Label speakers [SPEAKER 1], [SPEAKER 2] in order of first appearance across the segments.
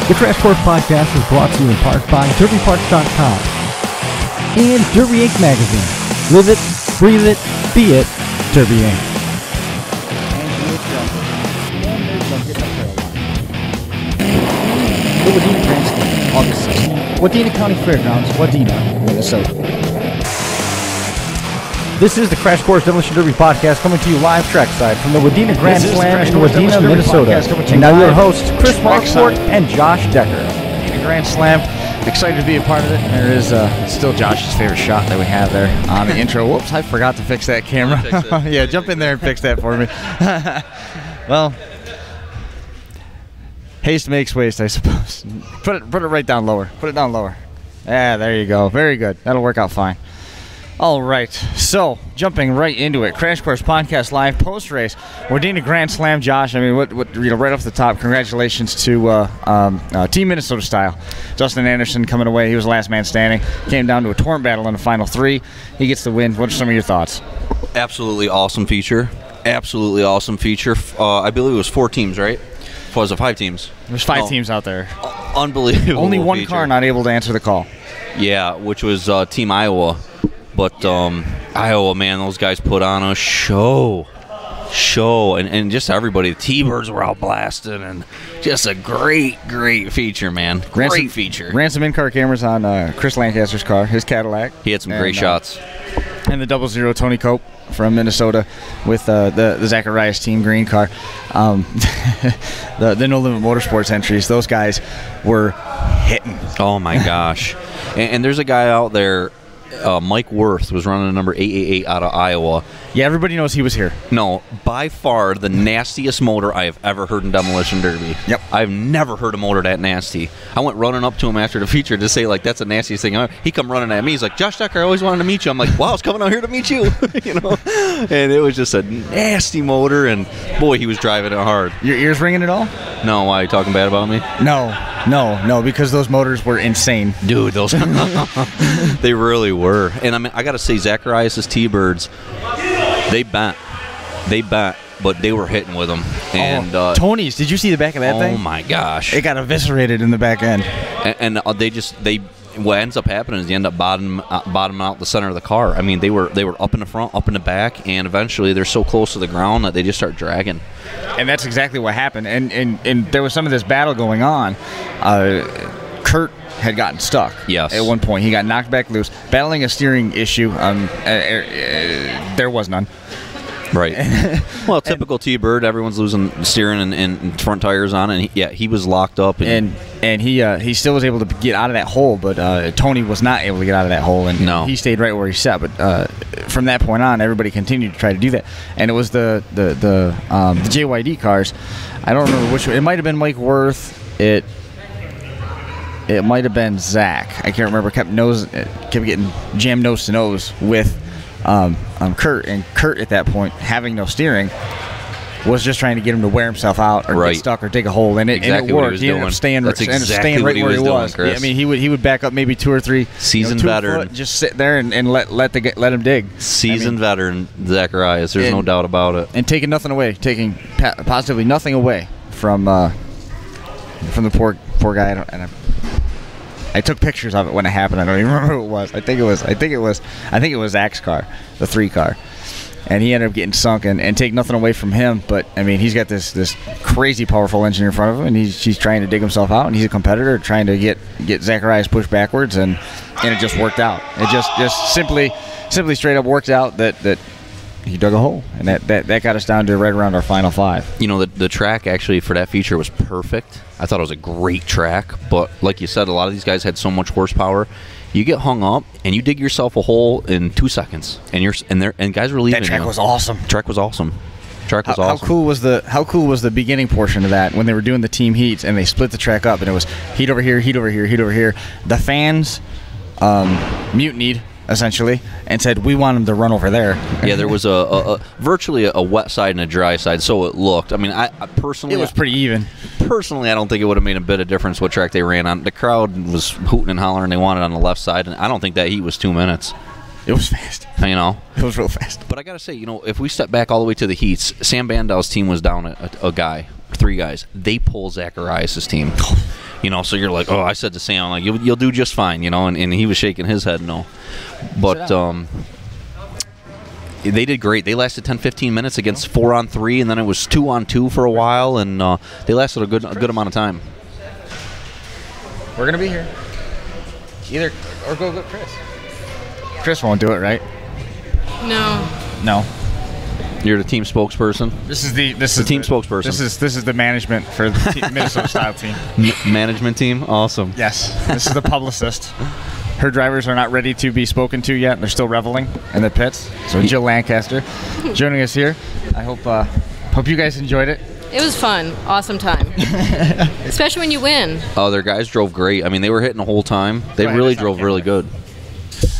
[SPEAKER 1] The Crash Course Podcast is brought to you in part by DerbyParts.com and Derby Inc. magazine. Live it, breathe it, be it, Derby Inc. The Wadena Grand Slam, August 16th, Wadena County Fairgrounds, Wadena, Minnesota. This is the Crash Course Demolition Derby Podcast coming to you live trackside from the Wadena Grand Slam in Wadena, Minnesota. And now your hosts, Chris Markford and Josh Decker.
[SPEAKER 2] Wadena Grand Slam, excited to be a part of it. There is still Josh's favorite shot that we have there on the intro. Whoops, I forgot to fix that camera. Yeah, jump in there and fix that for me. Well, haste makes waste, I suppose. Put it right down lower. Put it down lower. Yeah, there you go. Very good. That'll work out fine. All right, so jumping right into it, Crash Course Podcast Live post-race, Wadena Grand Slam. Josh, I mean, what right off the top, congratulations to Team Minnesota style. Justin Anderson coming away. He was the last man standing. Came down to a torrent battle in the final three. He gets the win. What are some of your thoughts?
[SPEAKER 3] Absolutely awesome feature. Absolutely awesome feature. I believe it was 4 teams, right? Was it 5 teams?
[SPEAKER 2] There's 5 teams out there.
[SPEAKER 3] Unbelievable.
[SPEAKER 2] Only one
[SPEAKER 3] feature.
[SPEAKER 2] car not able to answer the call.
[SPEAKER 3] Yeah, which was Team Iowa. But Iowa, man, those guys put on a show, and just everybody. The T-Birds were out blasting, and just a great feature, man. Great feature.
[SPEAKER 2] Ran some in-car cameras on Chris Lancaster's car, his Cadillac.
[SPEAKER 3] He had some great shots.
[SPEAKER 2] And the 00 Tony Cope from Minnesota with the Zacharias team green car. The No Limit Motorsports entries, those guys were hitting.
[SPEAKER 3] Oh, my gosh. And there's a guy out there, Mike Worth, was running a number 888 out of Iowa.
[SPEAKER 2] Yeah, everybody knows he was here.
[SPEAKER 3] No, by far the nastiest motor I have ever heard in Demolition Derby.
[SPEAKER 2] Yep.
[SPEAKER 3] I've never heard a motor that nasty. I went running up to him after the feature to say, like, that's the nastiest thing ever. He come running at me. He's like, Josh Decker, I always wanted to meet you. I'm like, wow, I was coming out here to meet you. You know? And it was just a nasty motor, and boy, he was driving it hard.
[SPEAKER 2] Your ears ringing at all?
[SPEAKER 3] No, why, are you talking bad about me?
[SPEAKER 2] No, because those motors were insane.
[SPEAKER 3] Dude, those they really were. And I mean, I got to say, Zacharias' T-Birds, they bent, but they were hitting with them. And
[SPEAKER 2] Tony's, did you see the back of that thing?
[SPEAKER 3] Oh my gosh,
[SPEAKER 2] it got eviscerated in the back end.
[SPEAKER 3] And what ends up happening is they end up bottoming out the center of the car. I mean, they were up in the front, up in the back, and eventually they're so close to the ground that they just start dragging.
[SPEAKER 2] And that's exactly what happened. And there was some of this battle going on. Kurt had gotten stuck.
[SPEAKER 3] Yes.
[SPEAKER 2] At one point, he got knocked back loose, battling a steering issue. There was none.
[SPEAKER 3] Right. Well, typical T-Bird. Everyone's losing steering and front tires on it. And he was locked up. And
[SPEAKER 2] he still was able to get out of that hole, but Tony was not able to get out of that hole. And
[SPEAKER 3] no.
[SPEAKER 2] He stayed right where he sat. But from that point on, everybody continued to try to do that. And it was the JYD cars. I don't remember which one. It might have been Mike Worth. It might have been Zach. I can't remember. Kept getting jammed nose to nose with Kurt, and Kurt at that point, having no steering, was just trying to get him to wear himself out or get stuck or dig a hole, and it worked. He ended up staying right where he was. I mean, he would back up maybe 2 or 3
[SPEAKER 3] seasoned veteran,
[SPEAKER 2] just sit there and let him dig.
[SPEAKER 3] Seasoned veteran Zacharias. There's no doubt about it.
[SPEAKER 2] And taking positively nothing away from the poor guy. I took pictures of it when it happened. I don't even remember who it was. I think it was Zach's car, the 3 car, and he ended up getting sunk. And take nothing away from him, but I mean, he's got this crazy powerful engine in front of him, and he's trying to dig himself out, and he's a competitor trying to get Zacharias pushed backwards, and it just worked out. It just simply straight up worked out that he dug a hole, and that got us down to right around our final 5.
[SPEAKER 3] You know, the track actually for that feature was perfect. I thought it was a great track, but like you said, a lot of these guys had so much horsepower. You get hung up and you dig yourself a hole in 2 seconds, and guys were leaving.
[SPEAKER 2] That track was awesome.
[SPEAKER 3] Track was awesome.
[SPEAKER 2] How cool was the beginning portion of that when they were doing the team heats and they split the track up and it was heat over here, heat over here, heat over here. The fans mutinied essentially and said, we want them to run over there.
[SPEAKER 3] Yeah, there was a virtually a wet side and a dry side, so it looked. I mean, I personally,
[SPEAKER 2] it was pretty even.
[SPEAKER 3] Personally, I don't think it would have made a bit of difference what track they ran on. The crowd was hooting and hollering. They wanted it on the left side, and I don't think that heat was 2 minutes.
[SPEAKER 2] It was fast.
[SPEAKER 3] You know?
[SPEAKER 2] It was real fast.
[SPEAKER 3] But I got to say, you know, if we step back all the way to the heats, Sam Bandow's team was down a guy, 3 guys. They pulled Zacharias' team. You know, so you're like, oh, I said to Sam, like, you'll do just fine, you know, and he was shaking his head no. But they did great. They lasted 10-15 minutes against 4-on-3, and then it was 2-on-2 for a while, and they lasted a good amount of time.
[SPEAKER 2] We're gonna be here. Either or go Chris. Chris won't do it, right? No.
[SPEAKER 3] You're the team spokesperson.
[SPEAKER 2] This is the
[SPEAKER 3] team spokesperson.
[SPEAKER 2] This is the management for the Minnesota style team.
[SPEAKER 3] Management team, awesome.
[SPEAKER 2] Yes, this is the publicist. Her drivers are not ready to be spoken to yet. They're still reveling in the pits. So Jill Lancaster joining us here. I hope you guys enjoyed it.
[SPEAKER 4] It was fun. Awesome time. Especially when you win.
[SPEAKER 3] Oh, their guys drove great. I mean, they were hitting the whole time. They really drove really good.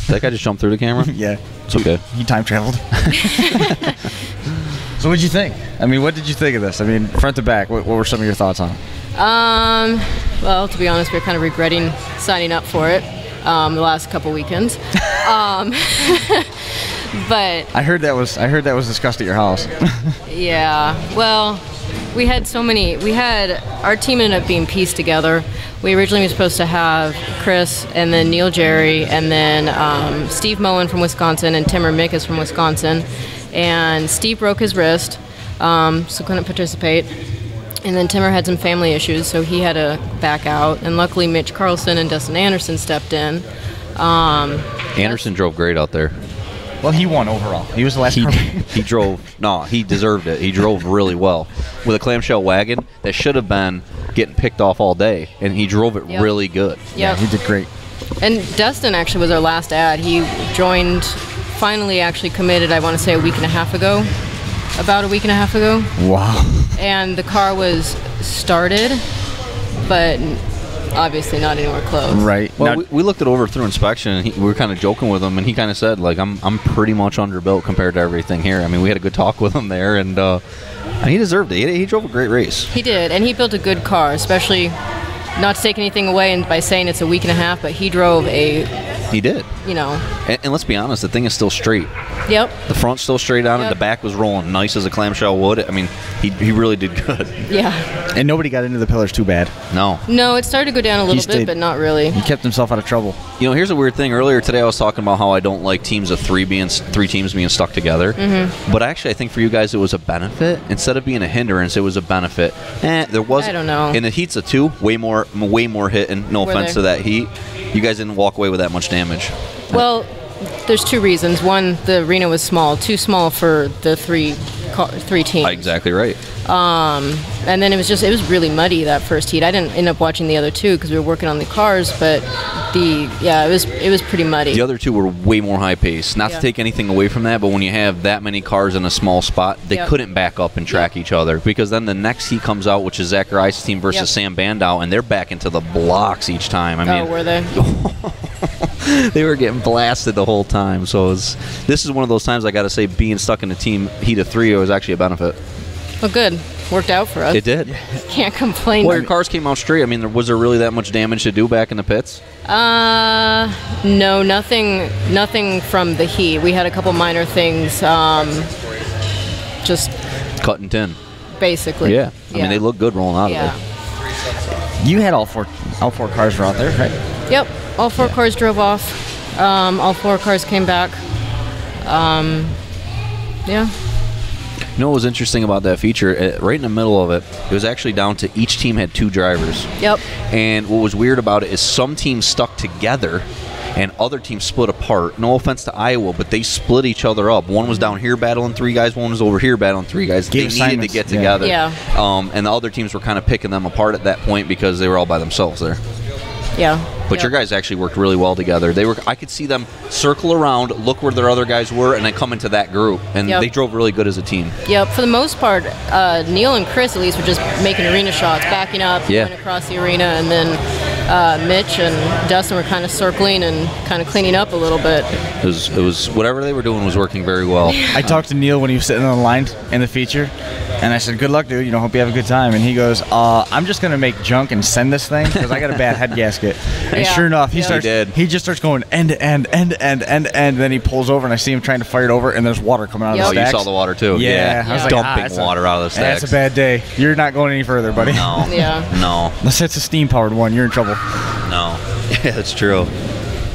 [SPEAKER 3] That guy just jumped through the camera?
[SPEAKER 2] Yeah.
[SPEAKER 3] It's okay.
[SPEAKER 2] He time traveled. So what'd you think? I mean, what did you think of this? I mean, front to back, what were some of your thoughts on it?
[SPEAKER 4] Well, to be honest, we're kind of regretting signing up for it the last couple weekends. But
[SPEAKER 2] I heard that was discussed at your house.
[SPEAKER 4] Yeah. Well, our team ended up being pieced together. We originally were supposed to have Chris and then Neil Jerry and then Steve Moen from Wisconsin and Timmer Mick from Wisconsin. And Steve broke his wrist, so couldn't participate. And then Timmer had some family issues, so he had to back out. And luckily, Mitch Carlson and Dustin Anderson stepped in.
[SPEAKER 3] Anderson drove great out there.
[SPEAKER 2] Well, he won overall. He was the last car.
[SPEAKER 3] He drove. No, he deserved it. He drove really well with a clamshell wagon that should have been getting picked off all day, and he drove it really good.
[SPEAKER 4] Yeah,
[SPEAKER 2] he did great.
[SPEAKER 4] And Dustin actually was our last ad. He joined, finally actually committed, I want to say about a week and a half ago.
[SPEAKER 2] Wow.
[SPEAKER 4] And the car was started, but obviously not anywhere close.
[SPEAKER 3] Right. Well, we looked it over through inspection, and we were kind of joking with him, and he kind of said, like, I'm pretty much underbuilt compared to everything here. I mean, we had a good talk with him there, and he deserved it. He drove a great race.
[SPEAKER 4] He did, and he built a good car, especially not to take anything away by saying it's a week and a half, but he drove
[SPEAKER 3] He did.
[SPEAKER 4] You know.
[SPEAKER 3] And let's be honest, the thing is still straight.
[SPEAKER 4] Yep.
[SPEAKER 3] The front's still straight on it. The back was rolling nice as a clamshell would. I mean, he really did good.
[SPEAKER 4] Yeah.
[SPEAKER 2] And nobody got into the pillars too bad.
[SPEAKER 3] No.
[SPEAKER 4] No, it started to go down a little bit, but not really.
[SPEAKER 2] He kept himself out of trouble.
[SPEAKER 3] You know, here's a weird thing. Earlier today I was talking about how I don't like teams of three teams being stuck together. Mm-hmm. But actually I think for you guys it was a benefit. Instead of being a hindrance, it was a benefit. There was,
[SPEAKER 4] I don't know.
[SPEAKER 3] In the heats of two, way more hitting. No offense to that heat. You guys didn't walk away with that much damage.
[SPEAKER 4] Well, there's two reasons. One, the arena was small, too small for the three teams.
[SPEAKER 3] Exactly right.
[SPEAKER 4] And then it was really muddy that first heat. I didn't end up watching the other two because we were working on the cars, but it was pretty muddy.
[SPEAKER 3] The other two were way more high paced. Not to take anything away from that, but when you have that many cars in a small spot, they couldn't back up and track each other, because then the next heat comes out, which is Zacharias' team versus Sam Bandow, and they're back into the blocks each time. I mean,
[SPEAKER 4] were they?
[SPEAKER 3] They were getting blasted the whole time. So this is one of those times I got to say, being stuck in a team heat of three was actually a benefit.
[SPEAKER 4] Well, good. Worked out for us.
[SPEAKER 3] It did.
[SPEAKER 4] Can't complain.
[SPEAKER 3] Well, your cars came out straight. I mean, was there really that much damage to do back in the pits?
[SPEAKER 4] No, nothing from the heat. We had a couple minor things, just
[SPEAKER 3] cut and tin.
[SPEAKER 4] Basically.
[SPEAKER 3] Yeah. I mean, they look good rolling out of there.
[SPEAKER 2] You had all four cars were out there, right?
[SPEAKER 4] Yep. All four cars drove off. All four cars came back. Yeah.
[SPEAKER 3] You know what was interesting about that feature? Right in the middle of it, it was actually down to each team had two drivers.
[SPEAKER 4] Yep.
[SPEAKER 3] And what was weird about it is some teams stuck together and other teams split apart. No offense to Iowa, but they split each other up. One was down here battling three guys, one was over here battling three guys. They needed to get together.
[SPEAKER 4] Yeah.
[SPEAKER 3] And the other teams were kind of picking them apart at that point because they were all by themselves there.
[SPEAKER 4] Yeah.
[SPEAKER 3] But your guys actually worked really well together. I could see them circle around, look where their other guys were, and then come into that group. And they drove really good as a team.
[SPEAKER 4] Yep. For the most part, Neil and Chris at least were just making arena shots, backing up, going across the arena, and then Mitch and Dustin were kind of circling and kind of cleaning up a little bit.
[SPEAKER 3] It was whatever they were doing was working very well.
[SPEAKER 2] I talked to Neil when he was sitting on the line in the feature, and I said, "Good luck, dude. Hope you have a good time." And he goes, "I'm just gonna make junk and send this thing because I got a bad head gasket." And
[SPEAKER 4] Yeah.
[SPEAKER 2] sure enough, he just starts going end to end, and then he pulls over, and I see him trying to fire it over, and there's water coming out
[SPEAKER 3] Oh,
[SPEAKER 2] of the
[SPEAKER 3] you
[SPEAKER 2] stacks.
[SPEAKER 3] saw the water too.
[SPEAKER 2] Yeah. I was like,
[SPEAKER 3] dumping
[SPEAKER 2] that's
[SPEAKER 3] water out of the stacks.
[SPEAKER 2] That's a bad day. You're not going any further, buddy.
[SPEAKER 3] No.
[SPEAKER 4] Yeah.
[SPEAKER 3] No.
[SPEAKER 2] Unless it's a steam-powered one, you're in trouble.
[SPEAKER 3] No. Yeah, that's true.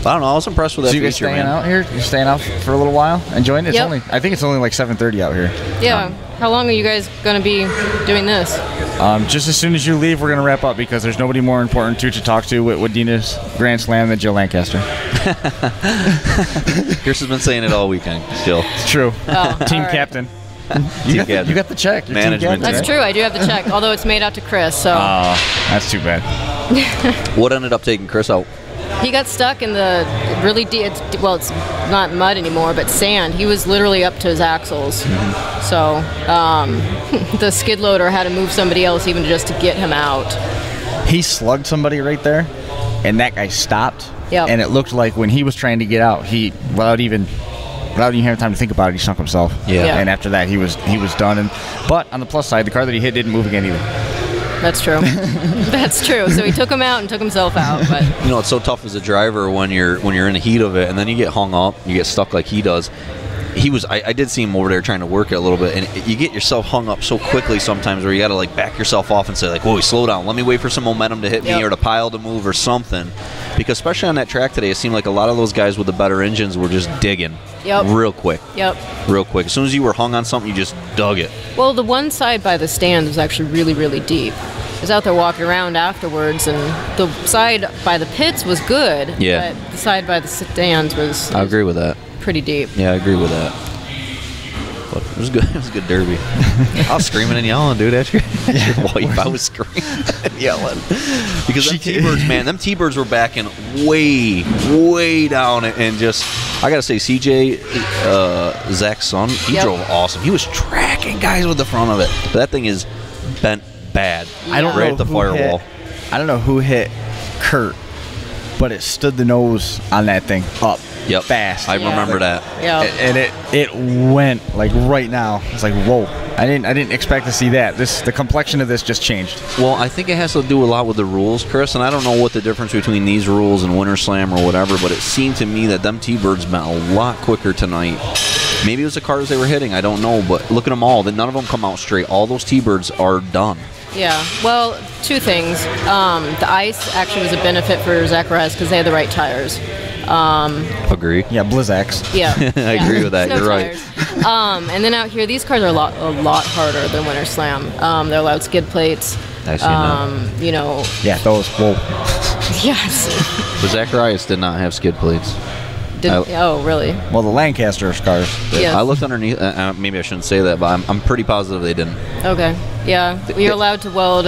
[SPEAKER 3] I don't know. I was impressed with that
[SPEAKER 2] So you guys
[SPEAKER 3] feature,
[SPEAKER 2] staying
[SPEAKER 3] man.
[SPEAKER 2] out here? You're staying out for a little while, enjoying it?
[SPEAKER 4] Yep.
[SPEAKER 2] I think it's only like 7:30 out here.
[SPEAKER 4] Yeah. How long are you guys going to be doing this?
[SPEAKER 2] Just as soon as you leave, we're going to wrap up because there's nobody more important to talk to with Wadena's Grand Slam than Jill Lancaster.
[SPEAKER 3] Chris has been saying it all weekend. Still.
[SPEAKER 2] It's true.
[SPEAKER 4] Oh,
[SPEAKER 2] Team
[SPEAKER 4] all right.
[SPEAKER 2] captain.
[SPEAKER 3] Team captain.
[SPEAKER 2] You got the check. You're
[SPEAKER 3] Management.
[SPEAKER 2] team captain,
[SPEAKER 4] That's
[SPEAKER 2] right?
[SPEAKER 4] true. I do have the check, although it's made out to Chris. So
[SPEAKER 2] That's too bad.
[SPEAKER 3] What ended up taking Chris out?
[SPEAKER 4] he got stuck in the really deep. Well, it's not mud anymore, but sand. He was literally up to his axles.
[SPEAKER 2] Mm-hmm.
[SPEAKER 4] So the skid loader had to move somebody else even just to get him out.
[SPEAKER 2] He slugged somebody right there, and that guy stopped.
[SPEAKER 4] Yep.
[SPEAKER 2] And it looked like when he was trying to get out, without even having time to think about it, he sunk himself.
[SPEAKER 3] Yeah.
[SPEAKER 2] And after that, he was done. But on the plus side, the car that he hit didn't move again either.
[SPEAKER 4] That's true. That's true. So he took him out and took himself out. But
[SPEAKER 3] It's so tough as a driver when you're in the heat of it, and then you get hung up, you get stuck like he does. I did see him over there trying to work it a little bit, and you get yourself hung up so quickly sometimes where you got to like back yourself off and say like, whoa, slow down, let me wait for some momentum to hit me
[SPEAKER 4] Yep.
[SPEAKER 3] or the pile to move or something, because especially on that track today, it seemed like a lot of those guys with the better engines were just digging real quick.
[SPEAKER 4] Yep.
[SPEAKER 3] Real quick. As soon as you were hung on something, you just dug it.
[SPEAKER 4] Well, the one side by the stands was actually really, really deep. I was out there walking around afterwards, and the side by the pits was good.
[SPEAKER 3] Yeah.
[SPEAKER 4] But the side by the stands was
[SPEAKER 3] I agree with that.
[SPEAKER 4] pretty deep.
[SPEAKER 3] Yeah, I agree with that. But it was good. It was a good derby. I was screaming and yelling, dude. That's your wife. I was screaming and yelling because them T-birds, man. Them T-birds were backing way, way down, and just I gotta say, CJ, Zach's son, he
[SPEAKER 4] Yep.
[SPEAKER 3] drove awesome. He was tracking guys with the front of it, but that thing is bent bad.
[SPEAKER 4] I don't
[SPEAKER 3] right
[SPEAKER 2] know
[SPEAKER 3] at the
[SPEAKER 2] who
[SPEAKER 3] firewall.
[SPEAKER 2] I don't know who hit Kurt, but it stood the nose on that thing up
[SPEAKER 3] Yep,
[SPEAKER 2] fast.
[SPEAKER 3] I remember that.
[SPEAKER 4] Yeah.
[SPEAKER 2] And it went like right now. It's like, whoa! I didn't expect to see that. The complexion of this just changed.
[SPEAKER 3] Well, I think it has to do a lot with the rules, Chris, and I don't know what the difference between these rules and Winter Slam or whatever, but it seemed to me that them T-birds bent a lot quicker tonight. Maybe it was the cars they were hitting, I don't know, but look at them all. None of them come out straight. All those T-birds are done.
[SPEAKER 4] Yeah. Well, two things. The ice actually was a benefit for Zacharias because they had the right tires.
[SPEAKER 3] Agree.
[SPEAKER 2] Yeah, Blizzaks.
[SPEAKER 4] Yeah.
[SPEAKER 3] I agree with that.
[SPEAKER 4] Snow
[SPEAKER 3] You're right.
[SPEAKER 4] tires. And then out here, these cars are a lot harder than Winter Slam. They're allowed skid plates.
[SPEAKER 3] I see that.
[SPEAKER 2] Yeah, those. Whoa.
[SPEAKER 4] Yes.
[SPEAKER 3] But Zacharias did not have skid plates.
[SPEAKER 4] Oh, really?
[SPEAKER 2] Well, the Lancaster cars.
[SPEAKER 4] Yes.
[SPEAKER 3] I looked underneath. Maybe I shouldn't say that, but I'm pretty positive they didn't.
[SPEAKER 4] Okay. Yeah. We are allowed to weld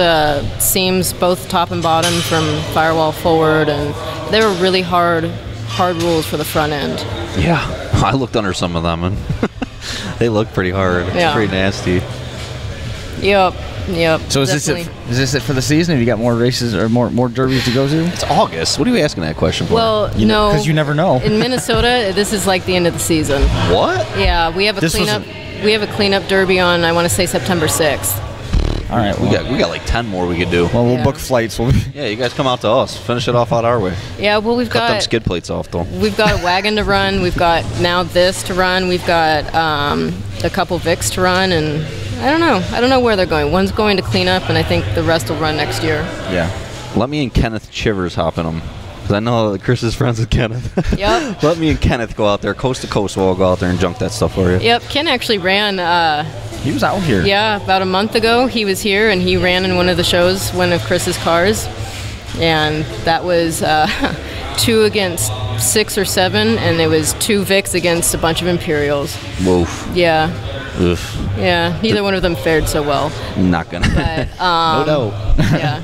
[SPEAKER 4] seams both top and bottom from firewall forward, and they were really hard rules for the front end.
[SPEAKER 3] Yeah. I looked under some of them, and they look pretty hard. It's
[SPEAKER 4] Yeah.
[SPEAKER 3] pretty nasty.
[SPEAKER 4] Yep.
[SPEAKER 2] So is this it for the season? Have you got more races or more derbies to go to?
[SPEAKER 3] It's August. What are you asking that question for?
[SPEAKER 4] Well,
[SPEAKER 2] know,
[SPEAKER 4] no.
[SPEAKER 2] because you never know.
[SPEAKER 4] In Minnesota, this is like the end of the season.
[SPEAKER 3] What?
[SPEAKER 4] Yeah, we have a
[SPEAKER 2] This was
[SPEAKER 4] cleanup. We have a cleanup derby on, I want to say, September 6th.
[SPEAKER 2] All right.
[SPEAKER 3] We
[SPEAKER 2] Well,
[SPEAKER 3] got like 10 more we could do.
[SPEAKER 2] we'll
[SPEAKER 4] Yeah.
[SPEAKER 2] book flights.
[SPEAKER 3] Yeah, you guys come out to us. Finish it off out our way.
[SPEAKER 4] Yeah, well, we've
[SPEAKER 3] Cut them
[SPEAKER 4] got
[SPEAKER 3] skid plates off, though.
[SPEAKER 4] we've got a wagon to run. We've got now this to run. We've got a couple Vics to run, and I don't know where they're going. One's going to clean up, and I think the rest will run next year.
[SPEAKER 2] Yeah.
[SPEAKER 3] Let me and Kenneth Chivers hop in them. Because I know that Chris is friends with Kenneth.
[SPEAKER 4] Yep.
[SPEAKER 3] Let me and Kenneth go out there, coast to coast. We'll all go out there and junk that stuff for you.
[SPEAKER 4] Yep. Ken actually ran.
[SPEAKER 2] He was out here.
[SPEAKER 4] Yeah, about a month ago, he was here, and he ran in one of the shows, one of Chris's cars, and that was 2 against 6 or 7, and it was 2 Vics against a bunch of Imperials.
[SPEAKER 3] Woof.
[SPEAKER 4] Yeah.
[SPEAKER 3] Oof.
[SPEAKER 4] Yeah. Neither one of them fared so well.
[SPEAKER 3] Not gonna.
[SPEAKER 4] But
[SPEAKER 3] No.
[SPEAKER 4] yeah.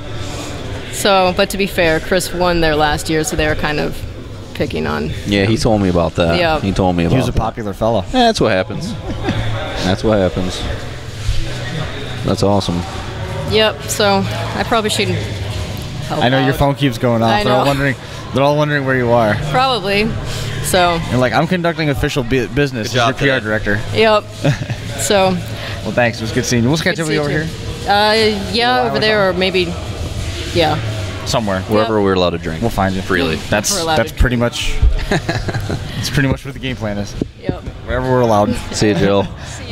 [SPEAKER 4] So, but to be fair, Chris won there last year, so they were kind of picking on.
[SPEAKER 3] Yeah, he told me about that.
[SPEAKER 4] Yeah.
[SPEAKER 3] He told me about
[SPEAKER 2] He was a
[SPEAKER 3] that.
[SPEAKER 2] popular fella.
[SPEAKER 3] Yeah, that's what happens. That's what happens. That's awesome.
[SPEAKER 4] Yep. So I probably shouldn't. Help
[SPEAKER 2] I know your
[SPEAKER 4] out.
[SPEAKER 2] phone keeps going off.
[SPEAKER 4] I
[SPEAKER 2] They're all
[SPEAKER 4] know.
[SPEAKER 2] wondering. They're all wondering where you are.
[SPEAKER 4] Probably. So.
[SPEAKER 2] You're like, I'm conducting official business as your PR director.
[SPEAKER 4] Yep. So.
[SPEAKER 2] Well, thanks. It was good seeing you. We'll catch up with you over here.
[SPEAKER 4] Yeah, over there, or maybe, yeah.
[SPEAKER 2] Somewhere.
[SPEAKER 3] Wherever we're allowed to drink.
[SPEAKER 2] We'll find you.
[SPEAKER 3] Freely.
[SPEAKER 2] That's pretty much that's pretty much what the game plan is.
[SPEAKER 4] Yep.
[SPEAKER 2] Wherever we're allowed.
[SPEAKER 3] See you, Jill.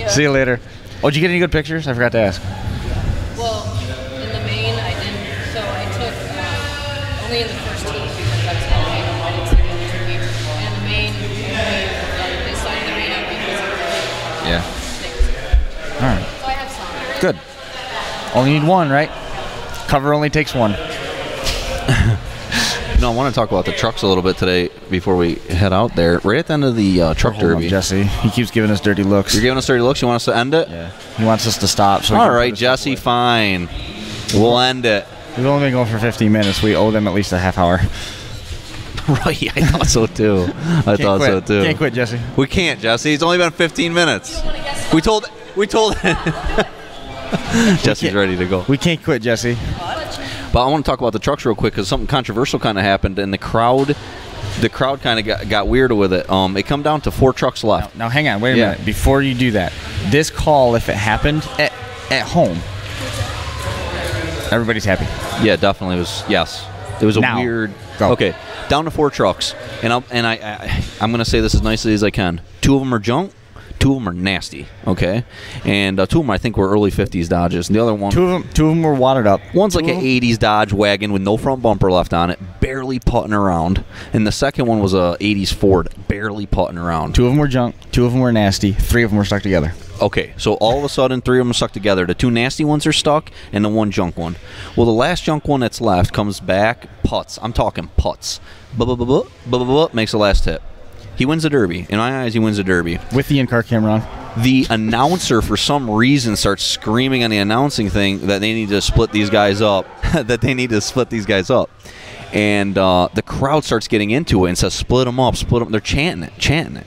[SPEAKER 2] See you later. Oh, did you get any good pictures? I forgot to ask.
[SPEAKER 4] Well, in the main, I didn't. So I took only in the first tee because that's how I didn't see the other two heats. And the main, they signed the main up because of the
[SPEAKER 2] Yeah. All right.
[SPEAKER 4] So I have some.
[SPEAKER 2] Good. Only need one, right? Cover only takes one.
[SPEAKER 3] No, I want to talk about the trucks a little bit today before we head out there. Right at the end of the truck derby.
[SPEAKER 2] Jesse. He keeps giving us dirty looks.
[SPEAKER 3] You're giving us dirty looks? You want us to end it?
[SPEAKER 2] Yeah. He wants us to stop. So
[SPEAKER 3] all right, Jesse, fine. We'll end it.
[SPEAKER 2] We've only been going for 15 minutes. We owe them at least a half hour.
[SPEAKER 3] Right, I thought so too.
[SPEAKER 2] Can't quit, Jesse.
[SPEAKER 3] We can't, Jesse. It's only been 15 minutes. We told Jesse's ready to go.
[SPEAKER 2] We can't quit, Jesse.
[SPEAKER 3] But I want to talk about the trucks real quick because something controversial kind of happened, and the crowd kind of got weird with it. It come down to 4 trucks left.
[SPEAKER 2] Now hang on, wait a minute. Before you do that, this call, if it happened at home, everybody's happy.
[SPEAKER 3] Yeah, definitely was. Yes, it was a weird.
[SPEAKER 2] Go.
[SPEAKER 3] Okay, down to 4 trucks, and I'm gonna say this as nicely as I can. 2 of them are junk. 2 of them are nasty, okay? And 2 of them, I think, were early 50s Dodges. And the other one...
[SPEAKER 2] 2 of them were wadded up.
[SPEAKER 3] One's like an 80s Dodge wagon with no front bumper left on it, barely putting around. And the second one was a 80s Ford, barely putting around.
[SPEAKER 2] 2 of them were junk. 2 of them were nasty. 3 of them were stuck together.
[SPEAKER 3] Okay, so all of a sudden, 3 of them are stuck together. The 2 nasty ones are stuck, and the 1 junk one. Well, the last junk one that's left comes back, putts. I'm talking putts. Makes the last hit. He wins the Derby. In my eyes, he wins the Derby.
[SPEAKER 2] With the in-car camera on.
[SPEAKER 3] The announcer, for some reason, starts screaming on the announcing thing that they need to split these guys up. And the crowd starts getting into it and says, split them up, split them. They're chanting it.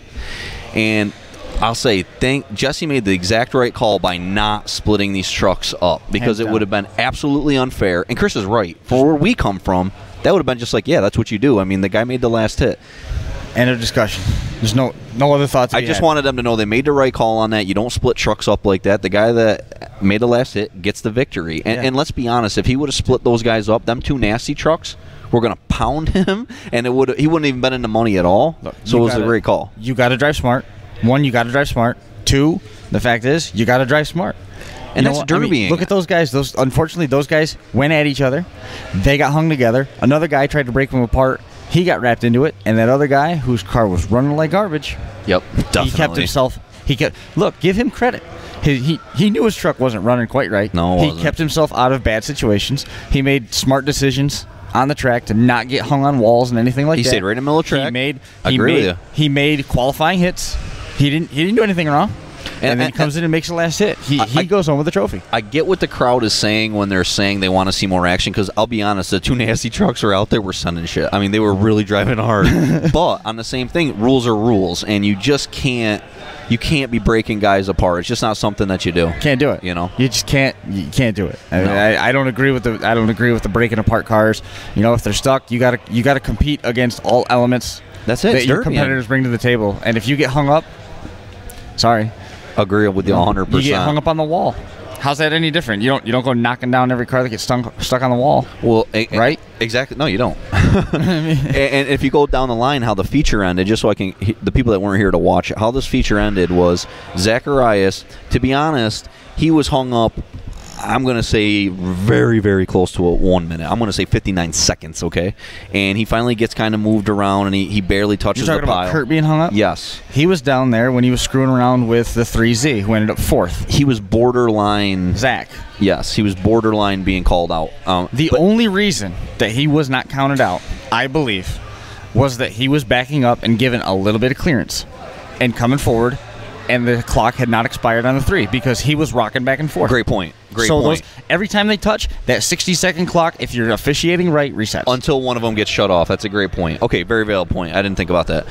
[SPEAKER 3] And I'll say, Jesse made the exact right call by not splitting these trucks up because it would have been absolutely unfair. And Chris is right. For where we come from, that would have been just like, yeah, that's what you do. I mean, the guy made the last hit.
[SPEAKER 2] End of discussion. There's no other thoughts.
[SPEAKER 3] I just wanted them to know they made the right call on that. You don't split trucks up like that. The guy that made the last hit gets the victory. And let's be honest, if he would have split those guys up, them 2 nasty trucks were going to pound him, and he wouldn't even been in the money at all. Look, so it was a great call.
[SPEAKER 2] You got to drive smart. 1, you got to drive smart. 2, the fact is, you got to drive smart.
[SPEAKER 3] And that's derbying. I mean,
[SPEAKER 2] look at those guys. Unfortunately, those guys went at each other. They got hung together. Another guy tried to break them apart. He got wrapped into it, and that other guy whose car was running like garbage.
[SPEAKER 3] Yep, definitely.
[SPEAKER 2] He kept himself. Look, give him credit. He knew his truck wasn't running quite right.
[SPEAKER 3] No,
[SPEAKER 2] he kept himself out of bad situations. He made smart decisions on the track to not get hung on walls and anything like that.
[SPEAKER 3] He stayed right in the middle of the track.
[SPEAKER 2] He made qualifying hits. He didn't do anything wrong. And then he comes in and makes the last hit. He goes home with the trophy.
[SPEAKER 3] I get what the crowd is saying when they're saying they want to see more action, because I'll be honest, the 2 nasty trucks are out there were sending shit. I mean, they were really driving hard. But on the same thing, rules are rules, and you just can't be breaking guys apart. It's just not something that you do.
[SPEAKER 2] Can't do it.
[SPEAKER 3] You know,
[SPEAKER 2] you just can't. You can't do it. I don't agree with the breaking apart cars. You know, if they're stuck, you gotta compete against all elements.
[SPEAKER 3] That's it.
[SPEAKER 2] That your competitors bring to the table. And if you get hung up, sorry.
[SPEAKER 3] Agree with you 100%.
[SPEAKER 2] You get hung up on the wall. How's that any different? You don't go knocking down every car that gets stuck on the wall.
[SPEAKER 3] Well,
[SPEAKER 2] right?
[SPEAKER 3] Exactly. No, you don't. And if you go down the line, how the feature ended, just so I can the people that weren't here to watch it, how this feature ended was Zacharias. To be honest, he was hung up. I'm going to say very, very close to 1 minute. I'm going to say 59 seconds, okay? And he finally gets kind of moved around, and he barely touches the pile.
[SPEAKER 2] You're talking about Kurt being hung up?
[SPEAKER 3] Yes.
[SPEAKER 2] He was down there when he was screwing around with the 3Z, who ended up 4th.
[SPEAKER 3] He was borderline.
[SPEAKER 2] Zach.
[SPEAKER 3] Yes, he was borderline being called out.
[SPEAKER 2] The only reason that he was not counted out, I believe, was that he was backing up and given a little bit of clearance and coming forward, and the clock had not expired on the 3 because he was rocking back and forth.
[SPEAKER 3] Great point.
[SPEAKER 2] Every time they touch, that 60-second clock, if you're officiating right, resets.
[SPEAKER 3] Until one of them gets shut off. That's a great point. Okay, very valid point. I didn't think about that.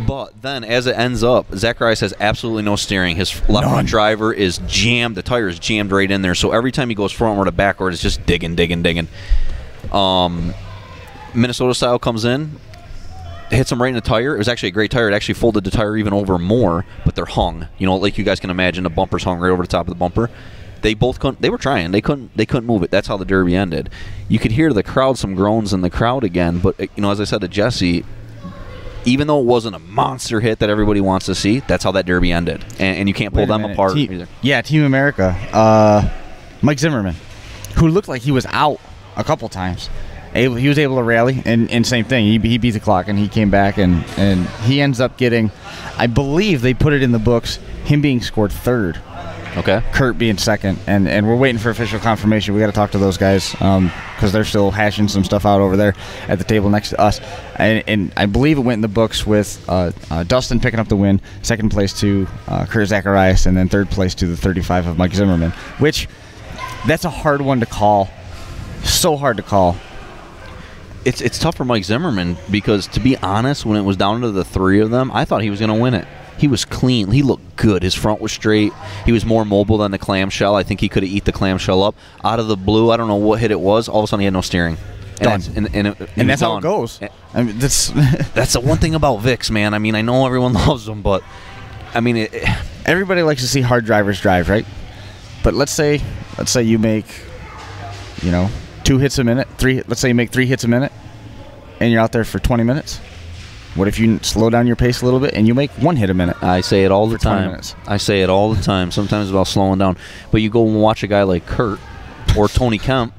[SPEAKER 3] But then as it ends up, Zacharias has absolutely no steering. His left front driver is jammed. The tire is jammed right in there. So every time he goes frontward or backward, it's just digging. Minnesota style comes in. hits them right in the tire. It was actually a great tire. It actually folded the tire even over more, but they're hung. You know, like you guys can imagine, the bumper's hung right over the top of the bumper. They both couldn't. They were trying. They couldn't move it. That's how the Derby ended. You could hear the crowd, some groans in the crowd again. But you know, as I said to Jesse, even though it wasn't a monster hit that everybody wants to see, that's how that Derby ended. And you can't pull them apart either.
[SPEAKER 2] Yeah, Team America. Mike Zimmerman, who looked like he was out a couple times. He was able to rally, and same thing. He beat the clock, and he came back, and he ends up getting, I believe they put it in the books, him being scored third.
[SPEAKER 3] Okay.
[SPEAKER 2] Kurt being second, and we're waiting for official confirmation. We got to talk to those guys because they're still hashing some stuff out over there at the table next to us. And I believe it went in the books with Dustin picking up the win, second place to Kurt Zacharias, and then third place to the 35 of Mike Zimmerman, which that's a hard one to call. So hard to call.
[SPEAKER 3] It's tough for Mike Zimmerman because, to be honest, when it was down to the three of them, I thought he was going to win it. He was clean. He looked good. His front was straight. He was more mobile than the clamshell. I think he could have eat the clamshell up. Out of the blue, I don't know what hit it was. All of a sudden, he had no steering.
[SPEAKER 2] Done. And that's how it goes. I mean, that's
[SPEAKER 3] the one thing about Vicks, man. I mean, I know everyone loves them, but I mean,
[SPEAKER 2] everybody likes to see hard drivers drive, right? But let's say you make, 2 hits a minute. Let's say you make 3 hits a minute, and you're out there for 20 minutes. What if you slow down your pace a little bit and you make 1 hit a minute?
[SPEAKER 3] I say it all the time.
[SPEAKER 2] 20 minutes.
[SPEAKER 3] I say it all the time. Sometimes about slowing down. But you go and watch a guy like Kurt or Tony Kemp,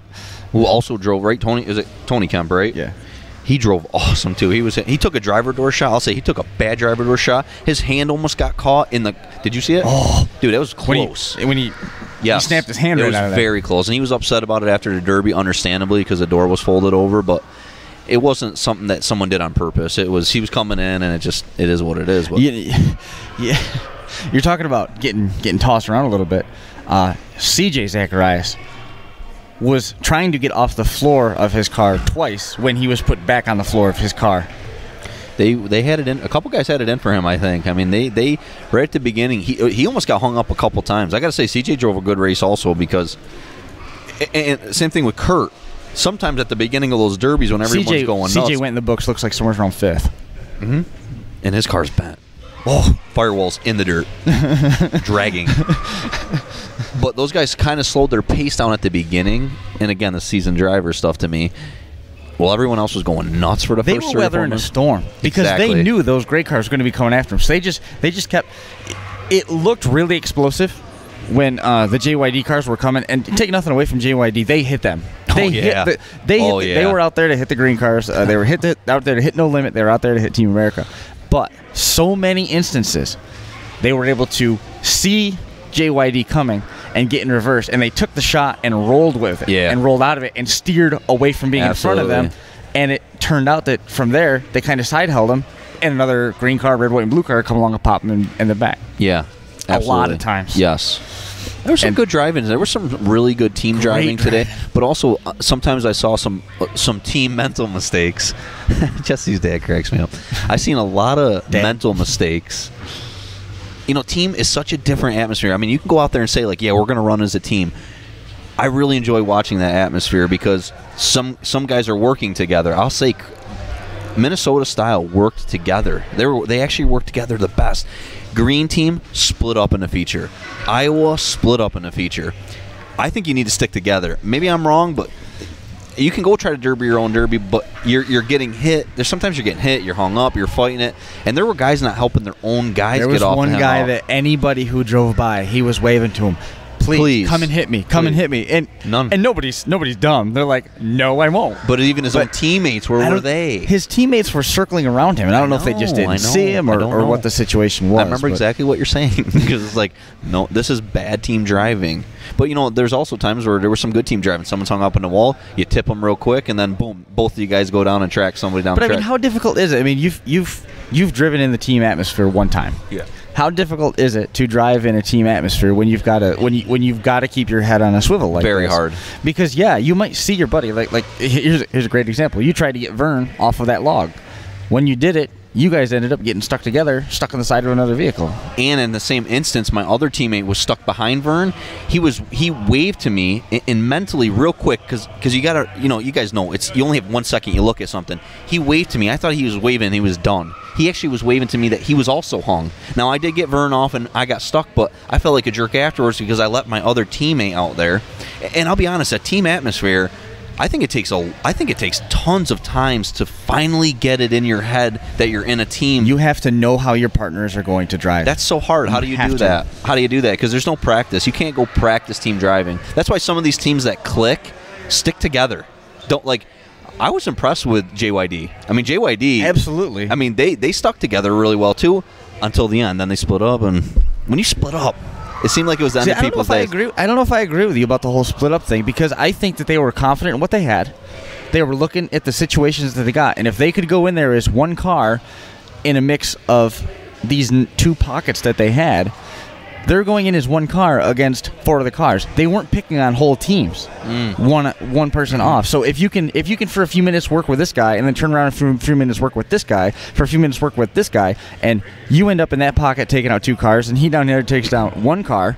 [SPEAKER 3] who also drove, right? Is it Tony Kemp, right?
[SPEAKER 2] Yeah.
[SPEAKER 3] He drove awesome, too. He took a driver door shot. I'll say he took a bad driver door shot. His hand almost got caught in the... Did you see it?
[SPEAKER 2] Oh.
[SPEAKER 3] Dude, that was close.
[SPEAKER 2] When he snapped his hand right out of that.
[SPEAKER 3] It was very close. And he was upset about it after the Derby, understandably, because the door was folded over. But it wasn't something that someone did on purpose. He was coming in, and it is what it is. But.
[SPEAKER 2] Yeah. You're talking about getting tossed around a little bit. CJ Zacharias was trying to get off the floor of his car twice when he was put back on the floor of his car.
[SPEAKER 3] They had it in. A couple guys had it in for him, I think. I mean, they right at the beginning, he almost got hung up a couple times. I got to say, CJ drove a good race also because, and same thing with Kurt. Sometimes at the beginning of those derbies when everyone's going nuts.
[SPEAKER 2] CJ went in the books, looks like somewhere around 5th.
[SPEAKER 3] Mm-hmm. And his car's bent. Oh, firewalls in the dirt. Dragging. But those guys kind of slowed their pace down at the beginning. And again, the seasoned driver stuff to me. Well, everyone else was going nuts for the first 3 or 4
[SPEAKER 2] They were weathering a storm because they knew those great cars were going to be coming after them. So they just kept. It looked really explosive when the JYD cars were coming. And take nothing away from JYD, they hit them. They were out there to hit the green cars. They were out there to hit No Limit. They were out there to hit Team America. But so many instances, they were able to see JYD coming and get in reverse, and they took the shot and rolled with it, and rolled out of it and steered away from being in front of them. And it turned out that from there, they kind of side-held them, and another green car, red, white, and blue car come along and pop them in the back.
[SPEAKER 3] Yeah, absolutely.
[SPEAKER 2] A lot of times.
[SPEAKER 3] Yes. There was some good driving. There was some really good team driving today, but also sometimes I saw some team mental mistakes. Jesse's dad cracks me up. I've seen a lot of mental mistakes. Team is such a different atmosphere. I mean, you can go out there and say, like, yeah, we're going to run as a team. I really enjoy watching that atmosphere because some guys are working together. I'll say Minnesota style worked together. They actually worked together the best. Green team split up in a feature. Iowa split up in a feature. I think you need to stick together. Maybe I'm wrong, but you can go try to derby your own derby, but you're getting hit. Sometimes you're getting hit, you're hung up, you're fighting it. And there were guys not helping their own guys get off.
[SPEAKER 2] There was one guy that anybody who drove by, he was waving to him. Please come and hit me. Come and hit me. And nobody's dumb. They're like, no, I won't.
[SPEAKER 3] But even his own teammates, where were they?
[SPEAKER 2] His teammates were circling around him, and I don't know if they just didn't see him or what the situation was.
[SPEAKER 3] I remember exactly what you're saying because it's like, no, this is bad team driving. But there's also times where there was some good team driving. Someone's hung up on the wall, you tip them real quick, and then boom, both of you guys go down and track somebody down. But
[SPEAKER 2] I mean, how difficult is it? I mean, you've driven in the team atmosphere one time.
[SPEAKER 3] Yeah.
[SPEAKER 2] How difficult is it to drive in a team atmosphere when you've got to keep your head on a swivel like
[SPEAKER 3] Very
[SPEAKER 2] this?
[SPEAKER 3] hard.
[SPEAKER 2] Because you might see your buddy like here's a great example. You tried to get Vern off of that log. When you did it, you guys ended up getting stuck together, stuck on the side of another vehicle.
[SPEAKER 3] And in the same instance, my other teammate was stuck behind Vern. He waved to me, and mentally, real quick, because you gotta, you guys know, you only have 1 second you look at something. He waved to me. I thought he was waving. He was done. He actually was waving to me that he was also hung. Now I did get Vern off, and I got stuck, but I felt like a jerk afterwards because I let my other teammate out there. And I'll be honest, that team atmosphere, I think it takes tons of times to finally get it in your head that you're in a team.
[SPEAKER 2] You have to know how your partners are going to drive.
[SPEAKER 3] That's so hard. How do you do that? How do you do that? Because there's no practice. You can't go practice team driving. That's why some of these teams that click stick together. I was impressed with JYD. I mean, JYD.
[SPEAKER 2] Absolutely.
[SPEAKER 3] I mean, they stuck together really well too until the end. Then they split up, and when you split up, it seemed like it was the end of people's days.
[SPEAKER 2] I don't know if I agree with you about the whole split up thing, because I think that they were confident in what they had. They were looking at the situations that they got, and if they could go in there as one car in a mix of these 2 pockets that they had, they're going in as one car against 4 other cars. They weren't picking on whole teams, one person off. So if you can for a few minutes work with this guy, and then turn around and for a few minutes work with this guy, for a few minutes work with this guy, and you end up in that pocket taking out 2 cars, and he down there takes down 1 car,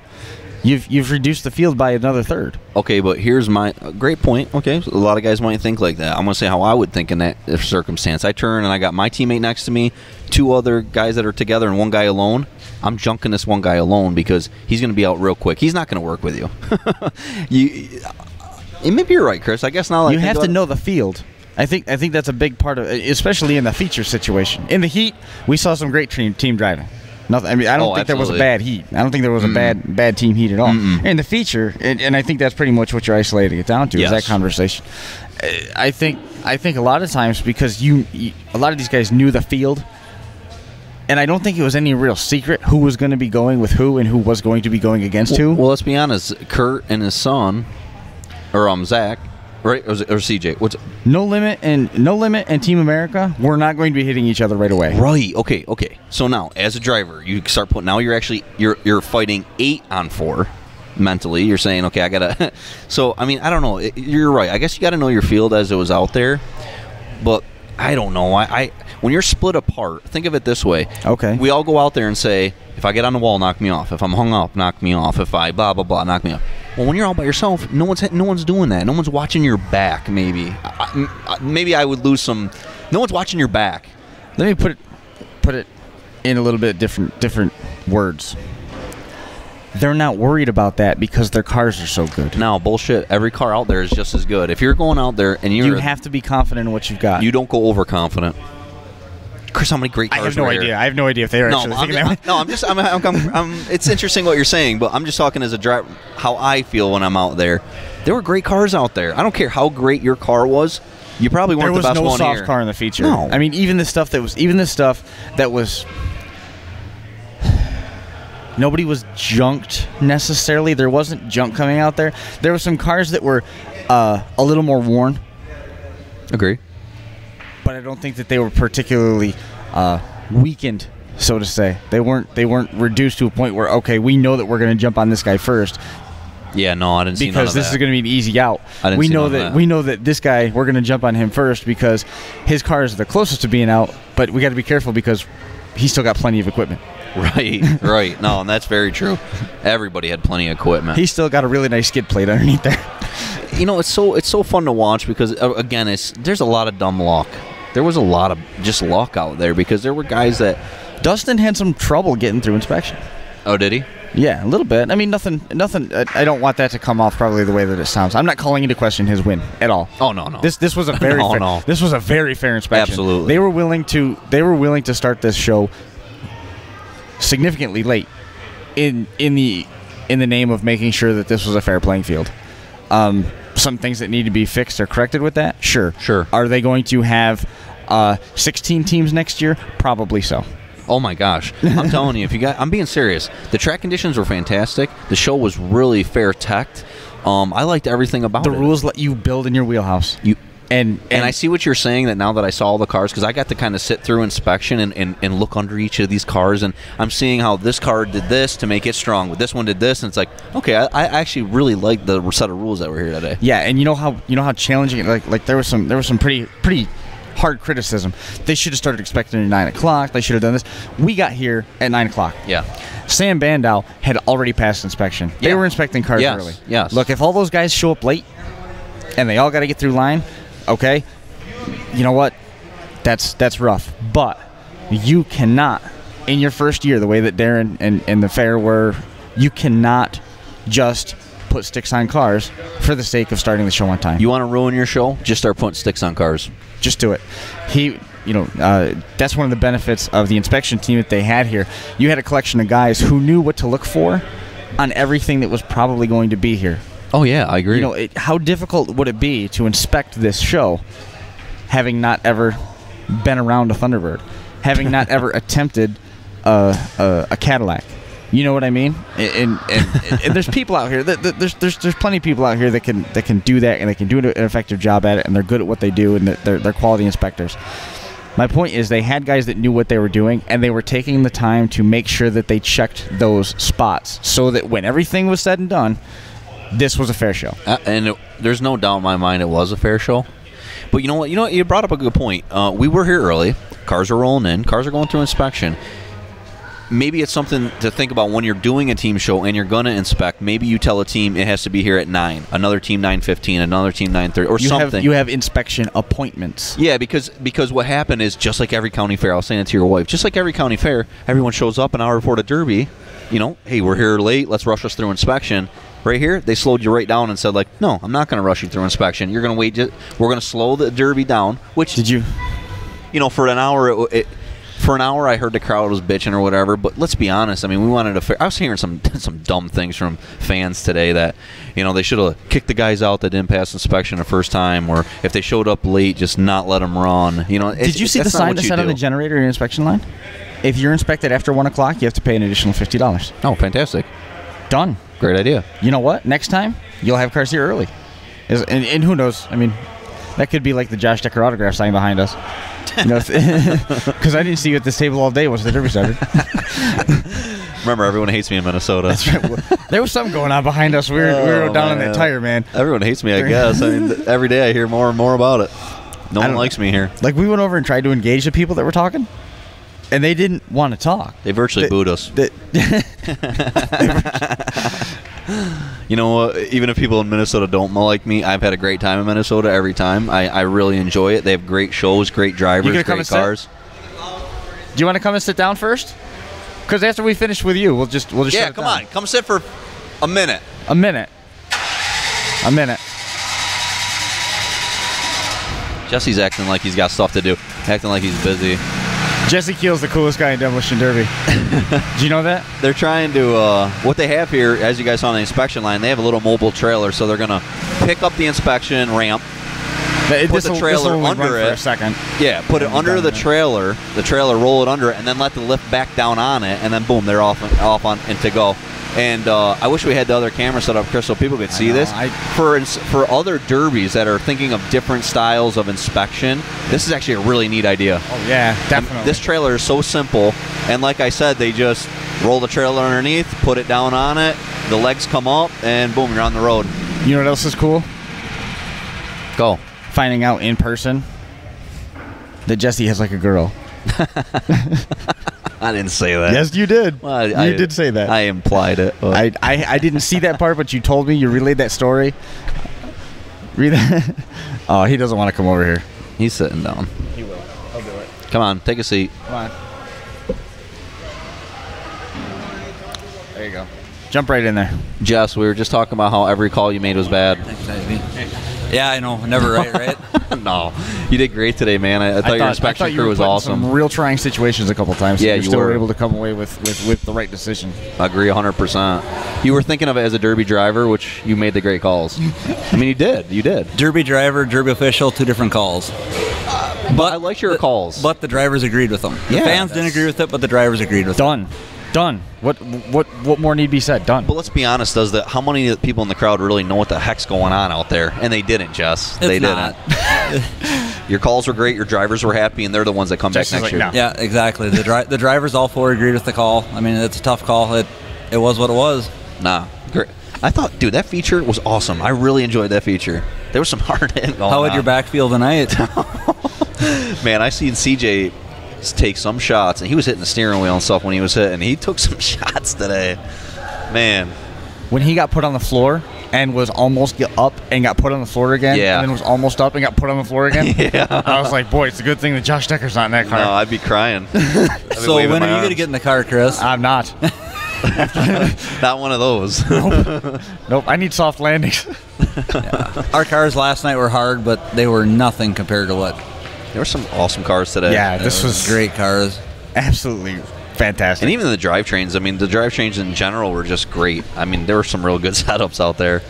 [SPEAKER 2] you've reduced the field by another third.
[SPEAKER 3] Okay, but here's my great point. Okay, so a lot of guys might think like that. I'm going to say how I would think in that circumstance. I turn, and I got my teammate next to me, 2 other guys that are together, and 1 guy alone. I'm junking this 1 guy alone because he's going to be out real quick. He's not going to work with you. Maybe you're right, Chris. I guess now
[SPEAKER 2] you have to know the field. I think that's a big part of it, especially in the feature situation. In the heat, we saw some great team driving. Nothing. I mean, I don't think there was a bad heat. I don't think there was a bad team heat at all. In the feature, and I think that's pretty much what you're isolating it down to, is that conversation. I think a lot of times, because a lot of these guys knew the field. And I don't think it was any real secret who was going to be going with who and who was going to be going against who.
[SPEAKER 3] Well, let's be honest. Kurt and his son, or Zach, right, or CJ. What's
[SPEAKER 2] No Limit and Team America were not going to be hitting each other right away.
[SPEAKER 3] Right. Okay. So now, as a driver, you start putting. Now you're fighting 8 on 4. Mentally, you're saying, okay, I gotta. So I mean, I don't know. You're right. I guess you got to know your field as it was out there, but I don't know. When you're split apart, think of it this way.
[SPEAKER 2] Okay.
[SPEAKER 3] We all go out there and say, if I get on the wall, knock me off. If I'm hung up, knock me off. If I blah, blah, blah, knock me off. Well, when you're all by yourself, no one's doing that. No one's watching your back, maybe. Maybe I would lose some. No one's watching your back.
[SPEAKER 2] Let me put it in a little bit different words. They're not worried about that because their cars are so good.
[SPEAKER 3] No, bullshit. Every car out there is just as good. If you're going out there and
[SPEAKER 2] you have to be confident in what you've got.
[SPEAKER 3] You don't go overconfident. Chris, how many great cars?
[SPEAKER 2] I have no idea. I have no idea if they're actually thinking that way.
[SPEAKER 3] It's interesting what you're saying, but I'm just talking as a driver, how I feel when I'm out there. There were great cars out there. I don't care how great your car was. You probably weren't the best one here.
[SPEAKER 2] There was no soft car in the feature.
[SPEAKER 3] No.
[SPEAKER 2] I mean, even the stuff that was nobody was junked necessarily. There wasn't junk coming out there. There were some cars that were a little more worn.
[SPEAKER 3] Agree.
[SPEAKER 2] But I don't think that they were particularly weakened, so to say. They weren't reduced to a point where, okay, we know that we're going to jump on this guy first.
[SPEAKER 3] Yeah, no, I didn't see none of that.
[SPEAKER 2] Because this is going to be an easy out.
[SPEAKER 3] We
[SPEAKER 2] know that this guy, we're going to jump on him first because his car is the closest to being out, but we got to be careful because he's still got plenty of equipment.
[SPEAKER 3] Right. No, and that's very true. Everybody had plenty of equipment.
[SPEAKER 2] He's still got a really nice skid plate underneath there.
[SPEAKER 3] It's so fun to watch because again, there's a lot of dumb luck. There was a lot of just luck out there because there were guys that
[SPEAKER 2] Dustin had some trouble getting through inspection.
[SPEAKER 3] Oh, did he?
[SPEAKER 2] Yeah, a little bit. I mean, nothing. I don't want that to come off probably the way that it sounds. I'm not calling into question his win at all.
[SPEAKER 3] Oh no.
[SPEAKER 2] This was a very This was a very fair inspection.
[SPEAKER 3] Absolutely.
[SPEAKER 2] They were willing to start this show significantly late in the name of making sure that this was a fair playing field. Some things that need to be fixed or corrected with that? Sure. Are they going to have 16 teams next year? Probably so.
[SPEAKER 3] Oh my gosh. I'm telling you, I'm being serious. The track conditions were fantastic. The show was really fair teched. I liked everything about it.
[SPEAKER 2] The rules let you build in your wheelhouse. And
[SPEAKER 3] I see what you're saying, that now that I saw all the cars, because I got to kind of sit through inspection and look under each of these cars, and I'm seeing how this car did this to make it strong, but this one did this, and it's like, okay, I actually really like the set of rules that were here today.
[SPEAKER 2] Yeah, and you know how challenging, like there was some pretty hard criticism. They should have started expecting at 9 o'clock. They should have done this. We got here at 9 o'clock.
[SPEAKER 3] Yeah.
[SPEAKER 2] Sam Bandow had already passed inspection. They were inspecting cars early.
[SPEAKER 3] Yes.
[SPEAKER 2] Look, if all those guys show up late and they all got to get through line, okay, you know what? That's rough. But you cannot, in your first year, the way that Darren and the fair were, you cannot just put sticks on cars for the sake of starting the show on time.
[SPEAKER 3] You want to ruin your show? Just start putting sticks on cars.
[SPEAKER 2] Just do it. That's one of the benefits of the inspection team that they had here. You had a collection of guys who knew what to look for on everything that was probably going to be here.
[SPEAKER 3] Oh, yeah, I agree.
[SPEAKER 2] How difficult would it be to inspect this show having not ever been around a Thunderbird, having not ever attempted a Cadillac? You know what I mean? And there's people out here. There's plenty of people out here that can do that, and they can do an effective job at it, and they're good at what they do, and they're quality inspectors. My point is they had guys that knew what they were doing, and they were taking the time to make sure that they checked those spots so that when everything was said and done, this was a fair show.
[SPEAKER 3] There's no doubt in my mind it was a fair show. But you know what? You brought up a good point. We were here early. Cars are rolling in. Cars are going through inspection. Maybe it's something to think about when you're doing a team show and you're going to inspect. Maybe you tell a team it has to be here at 9, another team 9:15, another team 9:30, or something.
[SPEAKER 2] You have inspection appointments.
[SPEAKER 3] Yeah, because what happened is just like every county fair. I was saying it to your wife. Just like every county fair, everyone shows up an hour before the Derby. Hey, we're here late. Let's rush us through inspection. Right here, they slowed you right down and said, like, no, I'm not going to rush you through inspection. You're going to wait. We're going to slow the Derby down. Which
[SPEAKER 2] did you?
[SPEAKER 3] For an hour, For an hour, I heard the crowd was bitching or whatever, but let's be honest. I mean, we wanted a fair. I was hearing some dumb things from fans today that, they should have kicked the guys out that didn't pass inspection the first time, or if they showed up late, just not let them run.
[SPEAKER 2] Did you see the sign that said on the generator in inspection line? If you're inspected after 1 o'clock, you have to pay an additional $50.
[SPEAKER 3] Oh, fantastic!
[SPEAKER 2] Done.
[SPEAKER 3] Great idea.
[SPEAKER 2] You know what? Next time, you'll have cars here early. And who knows? I mean, that could be like the Josh Decker autograph sign behind us. Because I didn't see you at this table all day once the Derby started.
[SPEAKER 3] Remember, everyone hates me in Minnesota.
[SPEAKER 2] That's right. There was something going on behind us. We were down on that tire, man.
[SPEAKER 3] Everyone hates me, I guess. I mean, every day I hear more and more about it. No one likes me here.
[SPEAKER 2] Like, we went over and tried to engage the people that were talking, and they didn't want to talk.
[SPEAKER 3] They virtually booed us. Even if people in Minnesota don't like me, I've had a great time in Minnesota every time. I really enjoy it. They have great shows, great drivers, great cars.
[SPEAKER 2] Do you want to come and sit down first? Because after we finish with you, we'll just
[SPEAKER 3] yeah, come on. Come sit for a minute.
[SPEAKER 2] A minute.
[SPEAKER 3] Jesse's acting like he's got stuff to do, acting like he's busy.
[SPEAKER 2] Jesse Keel's the coolest guy in Demolition Derby. Do you know that?
[SPEAKER 3] They're trying to, what they have here, as you guys saw on the inspection line, they have a little mobile trailer, so they're going to pick up the inspection ramp, put the trailer under it.
[SPEAKER 2] For a second.
[SPEAKER 3] Yeah, put it under the trailer, roll it under it, and then let the lift back down on it, and then boom, they're off on and to go. And I wish we had the other camera set up, Chris, so people could see this. For other derbies that are thinking of different styles of inspection, this is actually a really neat idea.
[SPEAKER 2] Oh, yeah, definitely.
[SPEAKER 3] And this trailer is so simple, and like I said, they just roll the trailer underneath, put it down on it, the legs come up, and boom, you're on the road.
[SPEAKER 2] You know what else is cool?
[SPEAKER 3] Go.
[SPEAKER 2] Finding out in person that Jesse has like a girl.
[SPEAKER 3] I didn't say that.
[SPEAKER 2] Yes, you did.
[SPEAKER 3] Well,
[SPEAKER 2] you did say that.
[SPEAKER 3] I implied it.
[SPEAKER 2] I didn't see that part, but you told me. You relayed that story. Read that. Oh, he doesn't want to come over here.
[SPEAKER 3] He's sitting down.
[SPEAKER 2] He will. I'll do it.
[SPEAKER 3] Come on, take a seat.
[SPEAKER 2] Come on. There you go. Jump right in there.
[SPEAKER 3] Jess, we were just talking about how every call you made was bad.
[SPEAKER 5] Yeah, I know. Never right?
[SPEAKER 3] No. You did great today, man. I thought your inspection crew was awesome.
[SPEAKER 2] Some real trying situations a couple times.
[SPEAKER 3] Yeah,
[SPEAKER 2] you still were able to come away with the right decision.
[SPEAKER 3] I agree 100%. You were thinking of it as a Derby driver, which you made the great calls. I mean, you did. You did.
[SPEAKER 5] Derby driver, Derby official, 2 different calls.
[SPEAKER 3] But I liked your calls.
[SPEAKER 5] But the drivers agreed with them. The fans didn't agree with it, but the drivers agreed with it.
[SPEAKER 2] Done. What more need to be said? Done.
[SPEAKER 3] But let's be honest, how many people in the crowd really know what the heck's going on out there? And they didn't, Jess. They didn't. Your calls were great, your drivers were happy, and they're the ones that come back next year.
[SPEAKER 5] No. Yeah, exactly. The drivers, all 4, agreed with the call. I mean, it's a tough call. It was what it was.
[SPEAKER 3] Nah, great. I thought, dude, that feature was awesome. I really enjoyed that feature. There was some hard hitting going on.
[SPEAKER 5] How would your back feel tonight?
[SPEAKER 3] Man, I seen CJ take some shots, and he was hitting the steering wheel and stuff when he was hitting. He took some shots today. Man.
[SPEAKER 2] When he got put on the floor and was almost up and got put on the floor again,
[SPEAKER 3] Yeah.
[SPEAKER 2] and then was almost up and got put on the floor again,
[SPEAKER 3] Yeah.
[SPEAKER 2] I was like, boy, it's a good thing that Josh Decker's not in that car.
[SPEAKER 3] No, I'd be crying.
[SPEAKER 5] So when are you going to get in the car, Chris?
[SPEAKER 2] I'm not.
[SPEAKER 3] Not one of those.
[SPEAKER 2] Nope, I need soft landings.
[SPEAKER 5] Our cars last night were hard, but they were nothing compared to what.
[SPEAKER 3] There were some awesome cars today.
[SPEAKER 2] Yeah, this was
[SPEAKER 5] Great cars.
[SPEAKER 2] absolutely fantastic.
[SPEAKER 3] And even the drivetrains, I mean, the drivetrains in general were just great. I mean, there were some real good setups out there.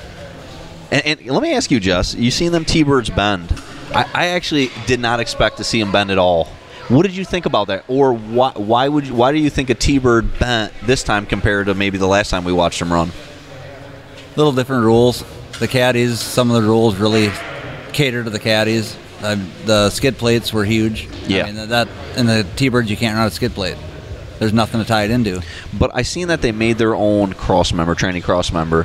[SPEAKER 3] And let me ask you, Jess, you seen them T-Birds bend? I actually did not expect to see them bend at all. What did you think about that? Or why do you think a T-Bird bent this time compared to maybe the last time we watched them run?
[SPEAKER 5] Little different rules. The caddies, some of the rules really cater to the caddies. The skid plates were huge.
[SPEAKER 3] Yeah.
[SPEAKER 5] I mean, that in the T-Birds, you can't run a skid plate. There's nothing to tie it into.
[SPEAKER 3] But I seen that they made their own cross member, tranny cross member.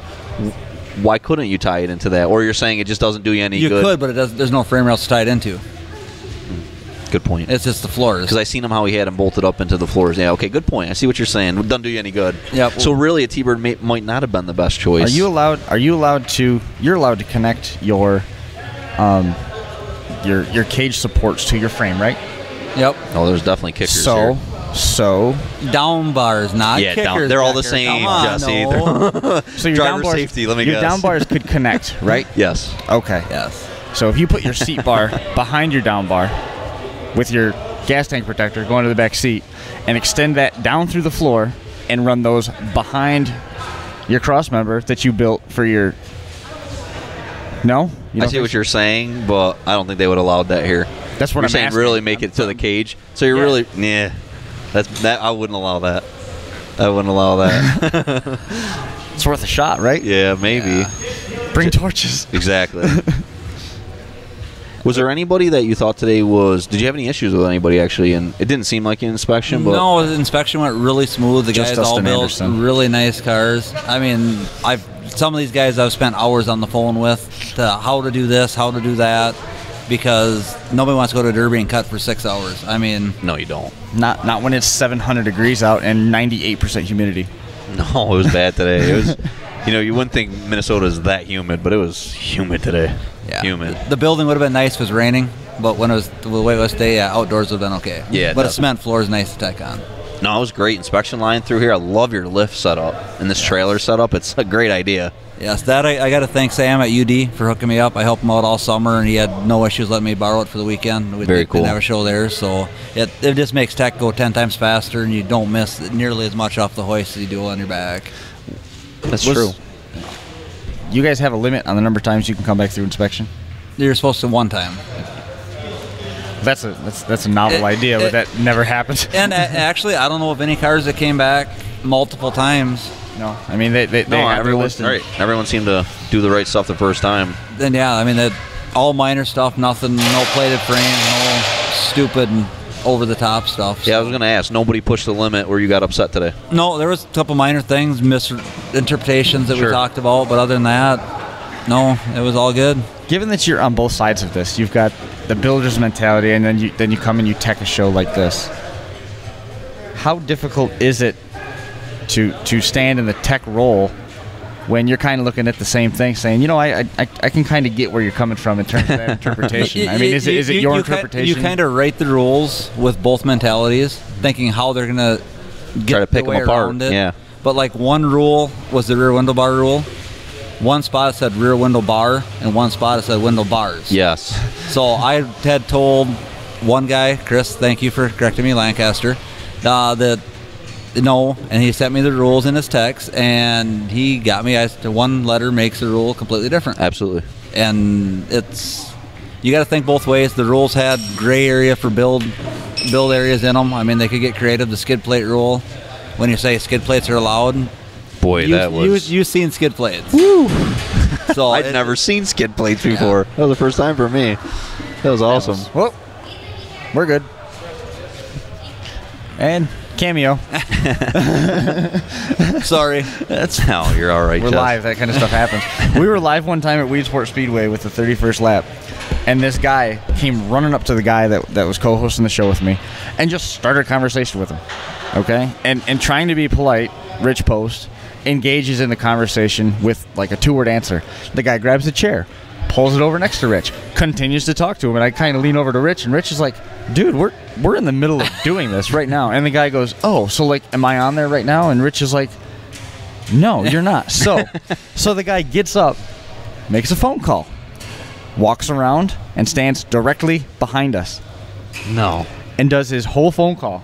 [SPEAKER 3] Why couldn't you tie it into that? Or you're saying it just doesn't do you any good?
[SPEAKER 5] You could, but it does. There's no frame rails to tie it into.
[SPEAKER 3] Good point.
[SPEAKER 5] It's just the floors.
[SPEAKER 3] Because I seen him how he had them bolted up into the floors. Yeah, okay, good point. I see what you're saying. It doesn't do you any good.
[SPEAKER 5] Yep.
[SPEAKER 3] So really, a T-Bird might not have been the best choice.
[SPEAKER 2] Are you allowed to connect your cage supports to your frame, right?
[SPEAKER 5] Yep.
[SPEAKER 3] Oh, there's definitely kickers
[SPEAKER 2] So
[SPEAKER 3] here.
[SPEAKER 5] Down bars, not
[SPEAKER 3] Yeah,
[SPEAKER 5] kickers.
[SPEAKER 3] they're all the
[SPEAKER 5] Decker.
[SPEAKER 3] same,
[SPEAKER 5] Come on,
[SPEAKER 3] Jesse.
[SPEAKER 5] no.
[SPEAKER 2] so your
[SPEAKER 3] Driver
[SPEAKER 2] down bars,
[SPEAKER 3] safety, let me
[SPEAKER 2] your
[SPEAKER 3] guess.
[SPEAKER 2] down bars could connect, right?
[SPEAKER 3] Yes.
[SPEAKER 2] Okay.
[SPEAKER 5] Yes.
[SPEAKER 2] So if you put your seat bar behind your down bar with your gas tank protector going to the back seat and extend that down through the floor and run those behind your cross member that you built for your... No? You
[SPEAKER 3] I
[SPEAKER 2] don't
[SPEAKER 3] see
[SPEAKER 2] think
[SPEAKER 3] what
[SPEAKER 2] so?
[SPEAKER 3] you're saying, but I don't think they would have allowed that here.
[SPEAKER 2] That's what
[SPEAKER 3] you're
[SPEAKER 2] I'm
[SPEAKER 3] saying.
[SPEAKER 2] asking.
[SPEAKER 3] Really make it to the cage. So you're really, that I wouldn't allow that. I wouldn't allow that.
[SPEAKER 2] It's worth a shot, right?
[SPEAKER 3] Yeah, maybe.
[SPEAKER 2] Bring torches.
[SPEAKER 3] Exactly. Was there anybody that you thought today was? Did you have any issues with anybody actually? And it didn't seem like an inspection, but
[SPEAKER 5] No, the inspection went really smooth. The
[SPEAKER 2] Just
[SPEAKER 5] guys all
[SPEAKER 2] Dustin
[SPEAKER 5] built
[SPEAKER 2] Anderson.
[SPEAKER 5] really nice cars. I mean, some of these guys I've spent hours on the phone with to how to do this, how to do that, because nobody wants to go to Derby and cut for 6 hours. I mean,
[SPEAKER 3] no, you don't.
[SPEAKER 2] Not when it's 700 degrees out and 98% humidity.
[SPEAKER 3] No, it was bad today. It was, you wouldn't think Minnesota is that humid, but it was humid today.
[SPEAKER 5] yeah,
[SPEAKER 3] Humid.
[SPEAKER 5] The building would have been nice if it was raining, but when it was the way it was today, outdoors would have been okay.
[SPEAKER 3] Yeah,
[SPEAKER 5] but a
[SPEAKER 3] definitely.
[SPEAKER 5] cement floor is nice to tack on.
[SPEAKER 3] No, it was great. Inspection line through here. I love your lift setup and this trailer setup. It's a great idea.
[SPEAKER 5] Yes, that I got to thank Sam at UD for hooking me up. I helped him out all summer, and he had no issues letting me borrow it for the weekend. We
[SPEAKER 3] Very cool.
[SPEAKER 5] didn't have a show there, so it just makes tech go 10 times faster, and you don't miss nearly as much off the hoist as you do on your back.
[SPEAKER 3] That's true.
[SPEAKER 2] You guys have a limit on the number of times you can come back through inspection?
[SPEAKER 5] You're supposed to one time.
[SPEAKER 2] That's a novel idea, but that never happened.
[SPEAKER 5] And actually, I don't know of any cars that came back multiple times.
[SPEAKER 2] No, I mean they have their
[SPEAKER 3] everyone,
[SPEAKER 2] list.
[SPEAKER 3] right. Everyone seemed to do the right stuff the first time.
[SPEAKER 5] Then yeah, I mean that all minor stuff, nothing, no plated frame, no stupid and over the top stuff.
[SPEAKER 3] Yeah, I was going to ask. Nobody pushed the limit where you got upset today.
[SPEAKER 5] No, there was a couple minor things, misinterpretations that
[SPEAKER 3] Sure.
[SPEAKER 5] we talked about, but other than that, no, it was all good.
[SPEAKER 2] Given that you're on both sides of this, you've got the builder's mentality, and then you come and you tech a show like this. How difficult is it to stand in the tech role when you're kind of looking at the same thing, saying, I can kind of get where you're coming from in terms of that interpretation. I mean, is it your interpretation?
[SPEAKER 5] You kind of write the rules with both mentalities, thinking how they're going to
[SPEAKER 3] Try to pick
[SPEAKER 5] the
[SPEAKER 3] them
[SPEAKER 5] way
[SPEAKER 3] apart.
[SPEAKER 5] around it.
[SPEAKER 3] Yeah.
[SPEAKER 5] But like one rule was the rear window bar rule. One spot it said rear window bar, and one spot it said window bars.
[SPEAKER 3] Yes.
[SPEAKER 5] So I had told one guy, Chris, thank you for correcting me, Lancaster, that no, and he sent me the rules in his text, and he got me. One letter makes the rule completely different.
[SPEAKER 3] Absolutely.
[SPEAKER 5] And you got to think both ways. The rules had gray area for build areas in them. I mean, they could get creative. The skid plate rule, when you say skid plates are allowed,
[SPEAKER 3] Boy, that was...
[SPEAKER 5] you've seen skid plates.
[SPEAKER 3] Woo!
[SPEAKER 5] So
[SPEAKER 3] I'd never seen skid plates before. That was the first time for me. That was awesome.
[SPEAKER 2] Well, we're good. And cameo.
[SPEAKER 5] Sorry.
[SPEAKER 3] No, you're all right,
[SPEAKER 2] We're
[SPEAKER 3] Jess.
[SPEAKER 2] live. That kind of stuff happens. We were live one time at Weedsport Speedway with the 31st lap. and this guy came running up to the guy that was co-hosting the show with me and just started a conversation with him, okay? And trying to be polite, Rich Post engages in the conversation with like a 2-word answer. The guy grabs a chair, pulls it over next to Rich, continues to talk to him, and I kind of lean over to Rich, and Rich is like, dude, we're in the middle of doing this right now. And the guy goes, oh, so like, am I on there right now? And Rich is like, no, you're not. So the guy gets up, makes a phone call, walks around, and stands directly behind us.
[SPEAKER 3] No.
[SPEAKER 2] And does his whole phone call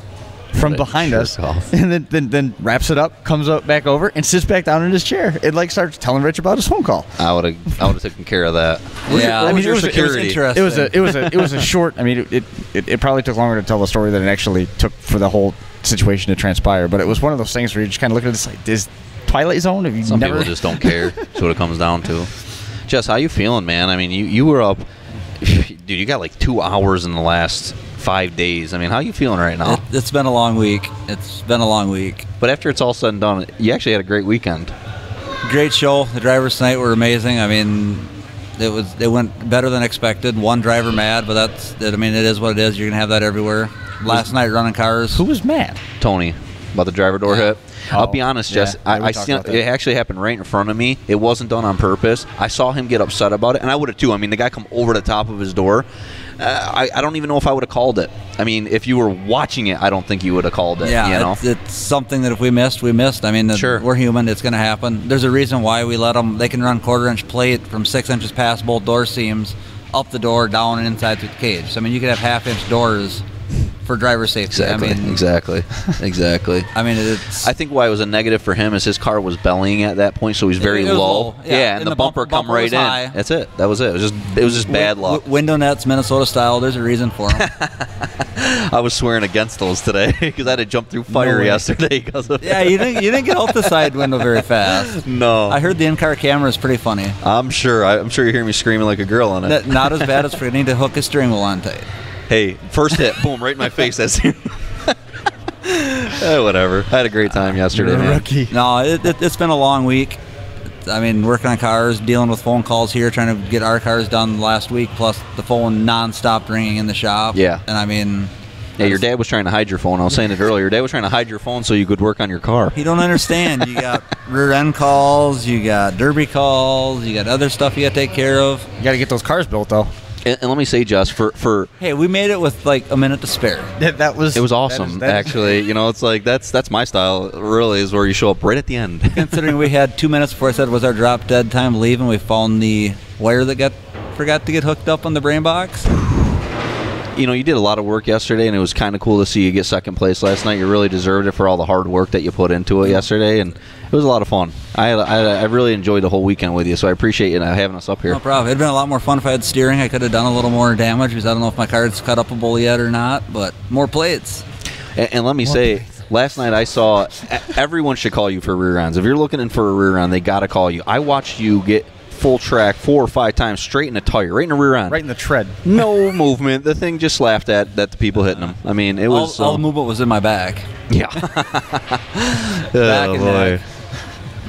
[SPEAKER 2] from behind us, and then wraps it up, comes up back over, and sits back down in his chair. It like starts telling Rich about his phone call.
[SPEAKER 3] I would have taken care of that.
[SPEAKER 5] Yeah, I mean,
[SPEAKER 3] it was
[SPEAKER 5] interesting.
[SPEAKER 2] It was a short. I mean, it probably took longer to tell the story than it actually took for the whole situation to transpire. But it was one of those things where you just kind of look at this like, this Twilight Zone. Have you
[SPEAKER 3] Some
[SPEAKER 2] never?
[SPEAKER 3] people just don't care. That's what it comes down to. Jess, how you feeling, man? I mean, you were up, dude. You got like 2 hours in the last 5 days. I mean, how you feeling right now?
[SPEAKER 5] It's been a long week. It's been a long week.
[SPEAKER 3] But after it's all said and done, you actually had a great weekend.
[SPEAKER 5] Great show. The drivers tonight were amazing. I mean, it went better than expected. One driver mad, but I mean, it is what it is. You're gonna have that everywhere. Last night running cars.
[SPEAKER 2] Who was mad?
[SPEAKER 3] Tony, about the driver door hit. I'll be honest, Jess.
[SPEAKER 2] Yeah,
[SPEAKER 3] I seen it actually happened right in front of me. It wasn't done on purpose. I saw him get upset about it, and I would have too. I mean, the guy come over the top of his door. I don't even know if I would have called it. I mean, if you were watching it, I don't think you would have called it.
[SPEAKER 5] Yeah,
[SPEAKER 3] you know?
[SPEAKER 5] it's something that if we missed, we missed. I mean,
[SPEAKER 3] Sure.
[SPEAKER 5] We're human. It's going to happen. There's a reason why we let them. They can run quarter-inch plate from 6 inches past both door seams, up the door, down and inside through the cage. So, I mean, you could have half-inch doors for driver safety.
[SPEAKER 3] Exactly.
[SPEAKER 5] I mean,
[SPEAKER 3] exactly.
[SPEAKER 5] I mean, it's.
[SPEAKER 3] I think why it was a negative for him is his car was bellying at that point, so he was very
[SPEAKER 5] It was
[SPEAKER 3] low.
[SPEAKER 5] low. Yeah,
[SPEAKER 3] and the bumper come right
[SPEAKER 5] was
[SPEAKER 3] in.
[SPEAKER 5] high.
[SPEAKER 3] That's it. That was it. It was just bad luck.
[SPEAKER 5] Window nets, Minnesota style. There's a reason for them.
[SPEAKER 3] I was swearing against those today because I had to jump through fire yesterday because of
[SPEAKER 5] Yeah, you didn't get out the side window very fast.
[SPEAKER 3] No.
[SPEAKER 5] I heard the in-car camera is pretty funny.
[SPEAKER 3] I'm sure you're hearing me screaming like a girl on it.
[SPEAKER 5] Not as bad as forgetting to hook a steering wheel on tight.
[SPEAKER 3] Hey, first hit, boom, right in my face. That's whatever. I had a great time yesterday, man.
[SPEAKER 2] Rookie.
[SPEAKER 5] No, it's been a long week. I mean, working on cars, dealing with phone calls here, trying to get our cars done last week, plus the phone non-stop ringing in the shop.
[SPEAKER 3] Yeah.
[SPEAKER 5] And I mean...
[SPEAKER 3] Yeah, your dad was trying to hide your phone. I was saying it earlier. Your dad was trying to hide your phone so you could work on your car.
[SPEAKER 5] You don't understand. You got rear end calls, you got derby calls, you got other stuff you got to take care of.
[SPEAKER 2] You got to get those cars built, though.
[SPEAKER 3] And let me say, Jess, for
[SPEAKER 5] Hey, we made it with like a minute to spare.
[SPEAKER 2] It was
[SPEAKER 3] awesome, actually. You know, it's like that's my style, really, is where you show up right at the end.
[SPEAKER 5] Considering we had 2 minutes before I said was our drop dead time to leave, and we found the wire that forgot to get hooked up on the brain box.
[SPEAKER 3] You know, you did a lot of work yesterday, and it was kind of cool to see you get second place last night. You really deserved it for all the hard work that you put into it yesterday, and it was a lot of fun. I really enjoyed the whole weekend with you, so I appreciate you having us up here.
[SPEAKER 5] No problem. It'd been a lot more fun if I had steering. I could have done a little more damage because I don't know if my card's cut upable yet or not, but more plates.
[SPEAKER 3] And let me say, last night I saw everyone should call you for rear ends. If you're looking in for a rear end, they got to call you. I watched you get full track 4 or 5 times straight in a tire, right in the rear end.
[SPEAKER 2] Right in the tread.
[SPEAKER 3] No movement. The thing just laughed at the people hitting them. I mean, it was...
[SPEAKER 5] All the movement was in my back.
[SPEAKER 3] Yeah.
[SPEAKER 5] Back and neck.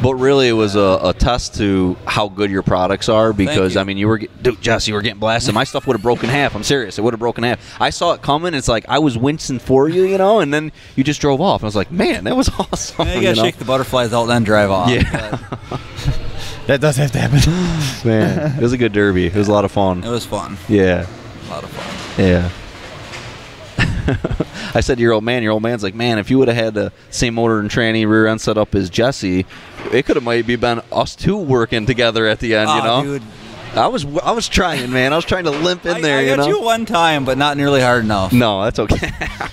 [SPEAKER 3] But really, it was a test to how good your products are because, I mean, you were getting blasted. My stuff would have broken half. I'm serious. It would have broken half. I saw it coming. It's like I was wincing for you, you know, and then you just drove off. I was like, man, that was awesome.
[SPEAKER 5] Yeah, you got to shake the butterflies out and then drive off.
[SPEAKER 3] Yeah.
[SPEAKER 2] That does have to happen.
[SPEAKER 3] Man, it was a good derby. It was a lot of fun.
[SPEAKER 5] It was fun.
[SPEAKER 3] Yeah.
[SPEAKER 5] A lot of fun.
[SPEAKER 3] Yeah. I said to your old man's like, man, if you would have had the same motor and tranny rear end set up as Jesse, it could have maybe been us two working together at the end, you know?
[SPEAKER 5] Dude.
[SPEAKER 3] I was trying, man. I was trying to limp in there,
[SPEAKER 5] I got you one time, but not nearly hard enough.
[SPEAKER 3] No, that's okay.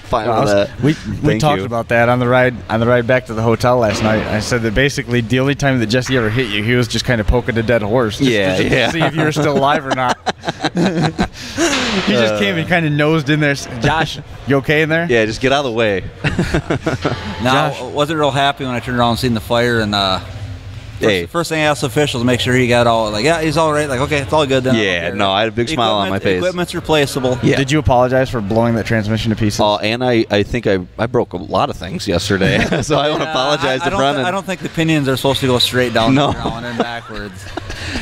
[SPEAKER 3] Fine with that.
[SPEAKER 2] We talked about that on the ride back to the hotel last night. I said that basically the only time that Jesse ever hit you, he was just kind of poking a dead horse. Just to see if you were still alive or not. He just came and kind of nosed in there. Josh, you okay in there?
[SPEAKER 3] Yeah, just get out of the way.
[SPEAKER 5] Now, I wasn't real happy when I turned around and seen the fire and First thing I asked officials, make sure he got all, like, yeah, he's all right. Like, okay, it's all good then.
[SPEAKER 3] Yeah, no, I had a big smile on my face.
[SPEAKER 5] Equipment's replaceable.
[SPEAKER 2] Yeah. Did you apologize for blowing that transmission to pieces?
[SPEAKER 3] And I think I broke a lot of things yesterday, so I want to apologize to Brennan.
[SPEAKER 5] I don't think the pinions are supposed to go straight down the ground and backwards.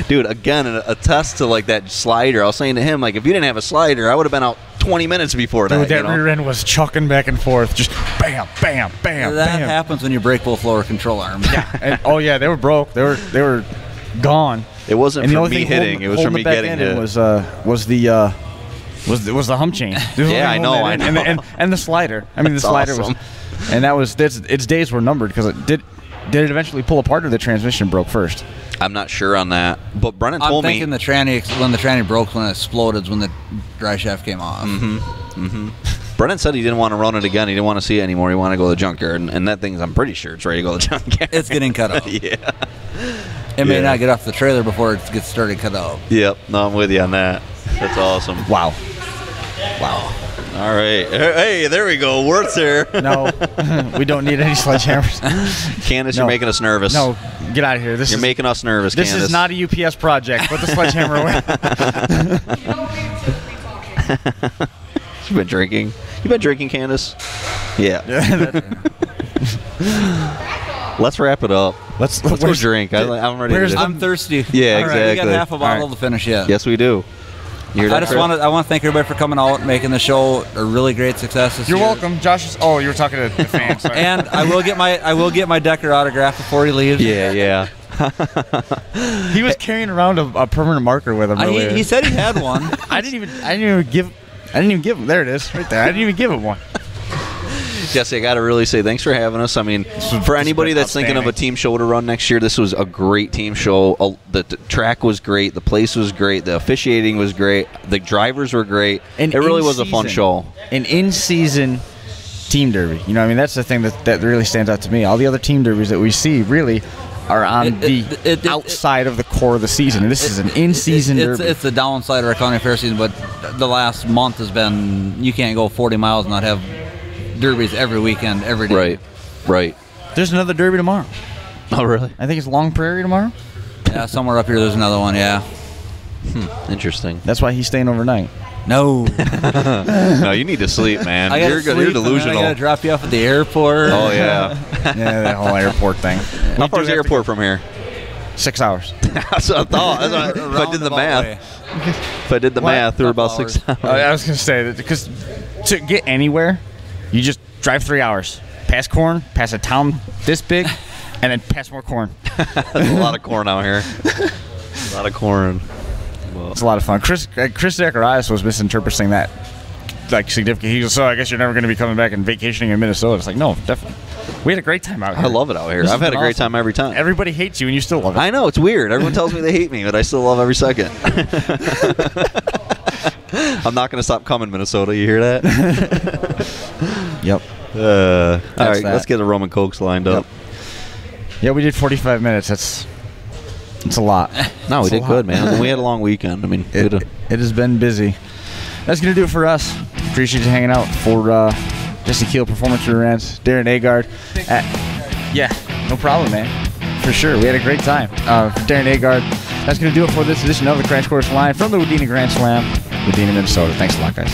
[SPEAKER 3] Dude, again, a test to like that slider. I was saying to him, like, if you didn't have a slider, I would have been out 20 minutes before that.
[SPEAKER 2] Dude, that rear end was chucking back and forth, just bam, bam, bam.
[SPEAKER 5] That happens when you break both lower control arms.
[SPEAKER 2] Yeah. And, they were broke. They were gone.
[SPEAKER 3] It wasn't from me hitting. It was from me getting hit.
[SPEAKER 2] Was the hump chain.
[SPEAKER 3] Yeah, I know.
[SPEAKER 2] And the slider. I mean, the slider
[SPEAKER 3] awesome.
[SPEAKER 2] was, and that was its days were numbered because it did it eventually pull apart or the transmission broke first?
[SPEAKER 3] I'm not sure on that, but Brennan told me.
[SPEAKER 5] I'm thinking when the tranny broke, when it exploded, when the dry shaft came off.
[SPEAKER 3] Brennan said he didn't want to run it again. He didn't want to see it anymore. He wanted to go to the junkyard, and that thing's, I'm pretty sure it's ready to go to the junkyard.
[SPEAKER 5] It's getting cut out.
[SPEAKER 3] Yeah.
[SPEAKER 5] It may not get off the trailer before it gets started cut out.
[SPEAKER 3] Yep. No, I'm with you on that. That's awesome.
[SPEAKER 2] Wow.
[SPEAKER 3] All right. Hey, there we go. Worth's here.
[SPEAKER 2] No, we don't need any sledgehammers.
[SPEAKER 3] Candace, you're making us nervous.
[SPEAKER 2] No, get out of here.
[SPEAKER 3] You're making us nervous,
[SPEAKER 2] This
[SPEAKER 3] Candace.
[SPEAKER 2] is not a UPS project. Put the sledgehammer away.
[SPEAKER 3] You've been drinking. You've been drinking, Candace? Yeah. Let's wrap it up.
[SPEAKER 2] Let's
[SPEAKER 3] go drink. I'm ready.
[SPEAKER 5] I'm thirsty.
[SPEAKER 3] Yeah,
[SPEAKER 5] All
[SPEAKER 3] exactly.
[SPEAKER 5] Right, we got half a bottle to finish yet.
[SPEAKER 3] Yes, we do.
[SPEAKER 5] I want to thank everybody for coming out, making the show a really great success this year.
[SPEAKER 2] You're welcome, Josh. Oh, you were talking to the fans. Sorry.
[SPEAKER 5] And I will get my Decker autograph before he leaves.
[SPEAKER 3] Yeah.
[SPEAKER 2] He was carrying around a permanent marker with him.
[SPEAKER 5] He said he had one.
[SPEAKER 2] I didn't even give him. There it is, right there. I didn't even give him one.
[SPEAKER 3] Jesse, I got to really say thanks for having us. I mean, for anybody that's thinking of a team show to run next year, this was a great team show. The track was great. The place was great. The officiating was great. The drivers were great. And it really was a fun show.
[SPEAKER 2] An in-season team derby. You know, I mean, that's the thing that really stands out to me. All the other team derbies that we see really are on the outside of the core of the season. And this is an in-season derby.
[SPEAKER 5] It's the downside of our county fair season, but the last month has been, you can't go 40 miles and not have derbies every weekend, every day.
[SPEAKER 3] Right.
[SPEAKER 2] There's another derby tomorrow.
[SPEAKER 3] Oh, really?
[SPEAKER 2] I think it's Long Prairie tomorrow.
[SPEAKER 5] Yeah, somewhere up here there's another one, yeah.
[SPEAKER 3] Interesting.
[SPEAKER 2] That's why he's staying overnight.
[SPEAKER 5] No.
[SPEAKER 3] No, you need to sleep, man. You're delusional.
[SPEAKER 5] I got to drop you off at the airport.
[SPEAKER 3] Oh, yeah.
[SPEAKER 2] Yeah, that whole airport thing.
[SPEAKER 3] How far is the airport from here?
[SPEAKER 2] 6 hours.
[SPEAKER 3] That's what I thought. If I did the math, there were about 6 hours.
[SPEAKER 2] I was going to say that because to get anywhere, you just drive 3 hours, past corn, past a town this big, and then past more corn.
[SPEAKER 3] That's a lot of corn out here. A lot of corn. Well,
[SPEAKER 2] it's a lot of fun. Chris Zacharias was misinterpreting that like significant. He goes, so I guess you're never going to be coming back and vacationing in Minnesota. It's like, no, definitely. We had a great time out here.
[SPEAKER 3] I love it out here. I've had a great time every time.
[SPEAKER 2] Everybody hates you and you still love it. I
[SPEAKER 3] know, it's weird. Everyone tells me they hate me, but I still love every second. I'm not going to stop coming, Minnesota. You hear that?
[SPEAKER 2] Yep.
[SPEAKER 3] All right, let's get the Roman Cokes lined up.
[SPEAKER 2] Yeah, we did 45 minutes. It's a lot.
[SPEAKER 3] No, we did good, man. We had a long weekend. I mean,
[SPEAKER 2] it has been busy. That's going to do it for us. Appreciate you hanging out for Jesse Keel, Performance Rants, Darren Agard. Yeah, no problem, man. For sure. We had a great time. Darren Agard. That's going to do it for this edition of the Crash Course Line from the Wadena Grand Slam, Wadena, Minnesota. Thanks a lot, guys.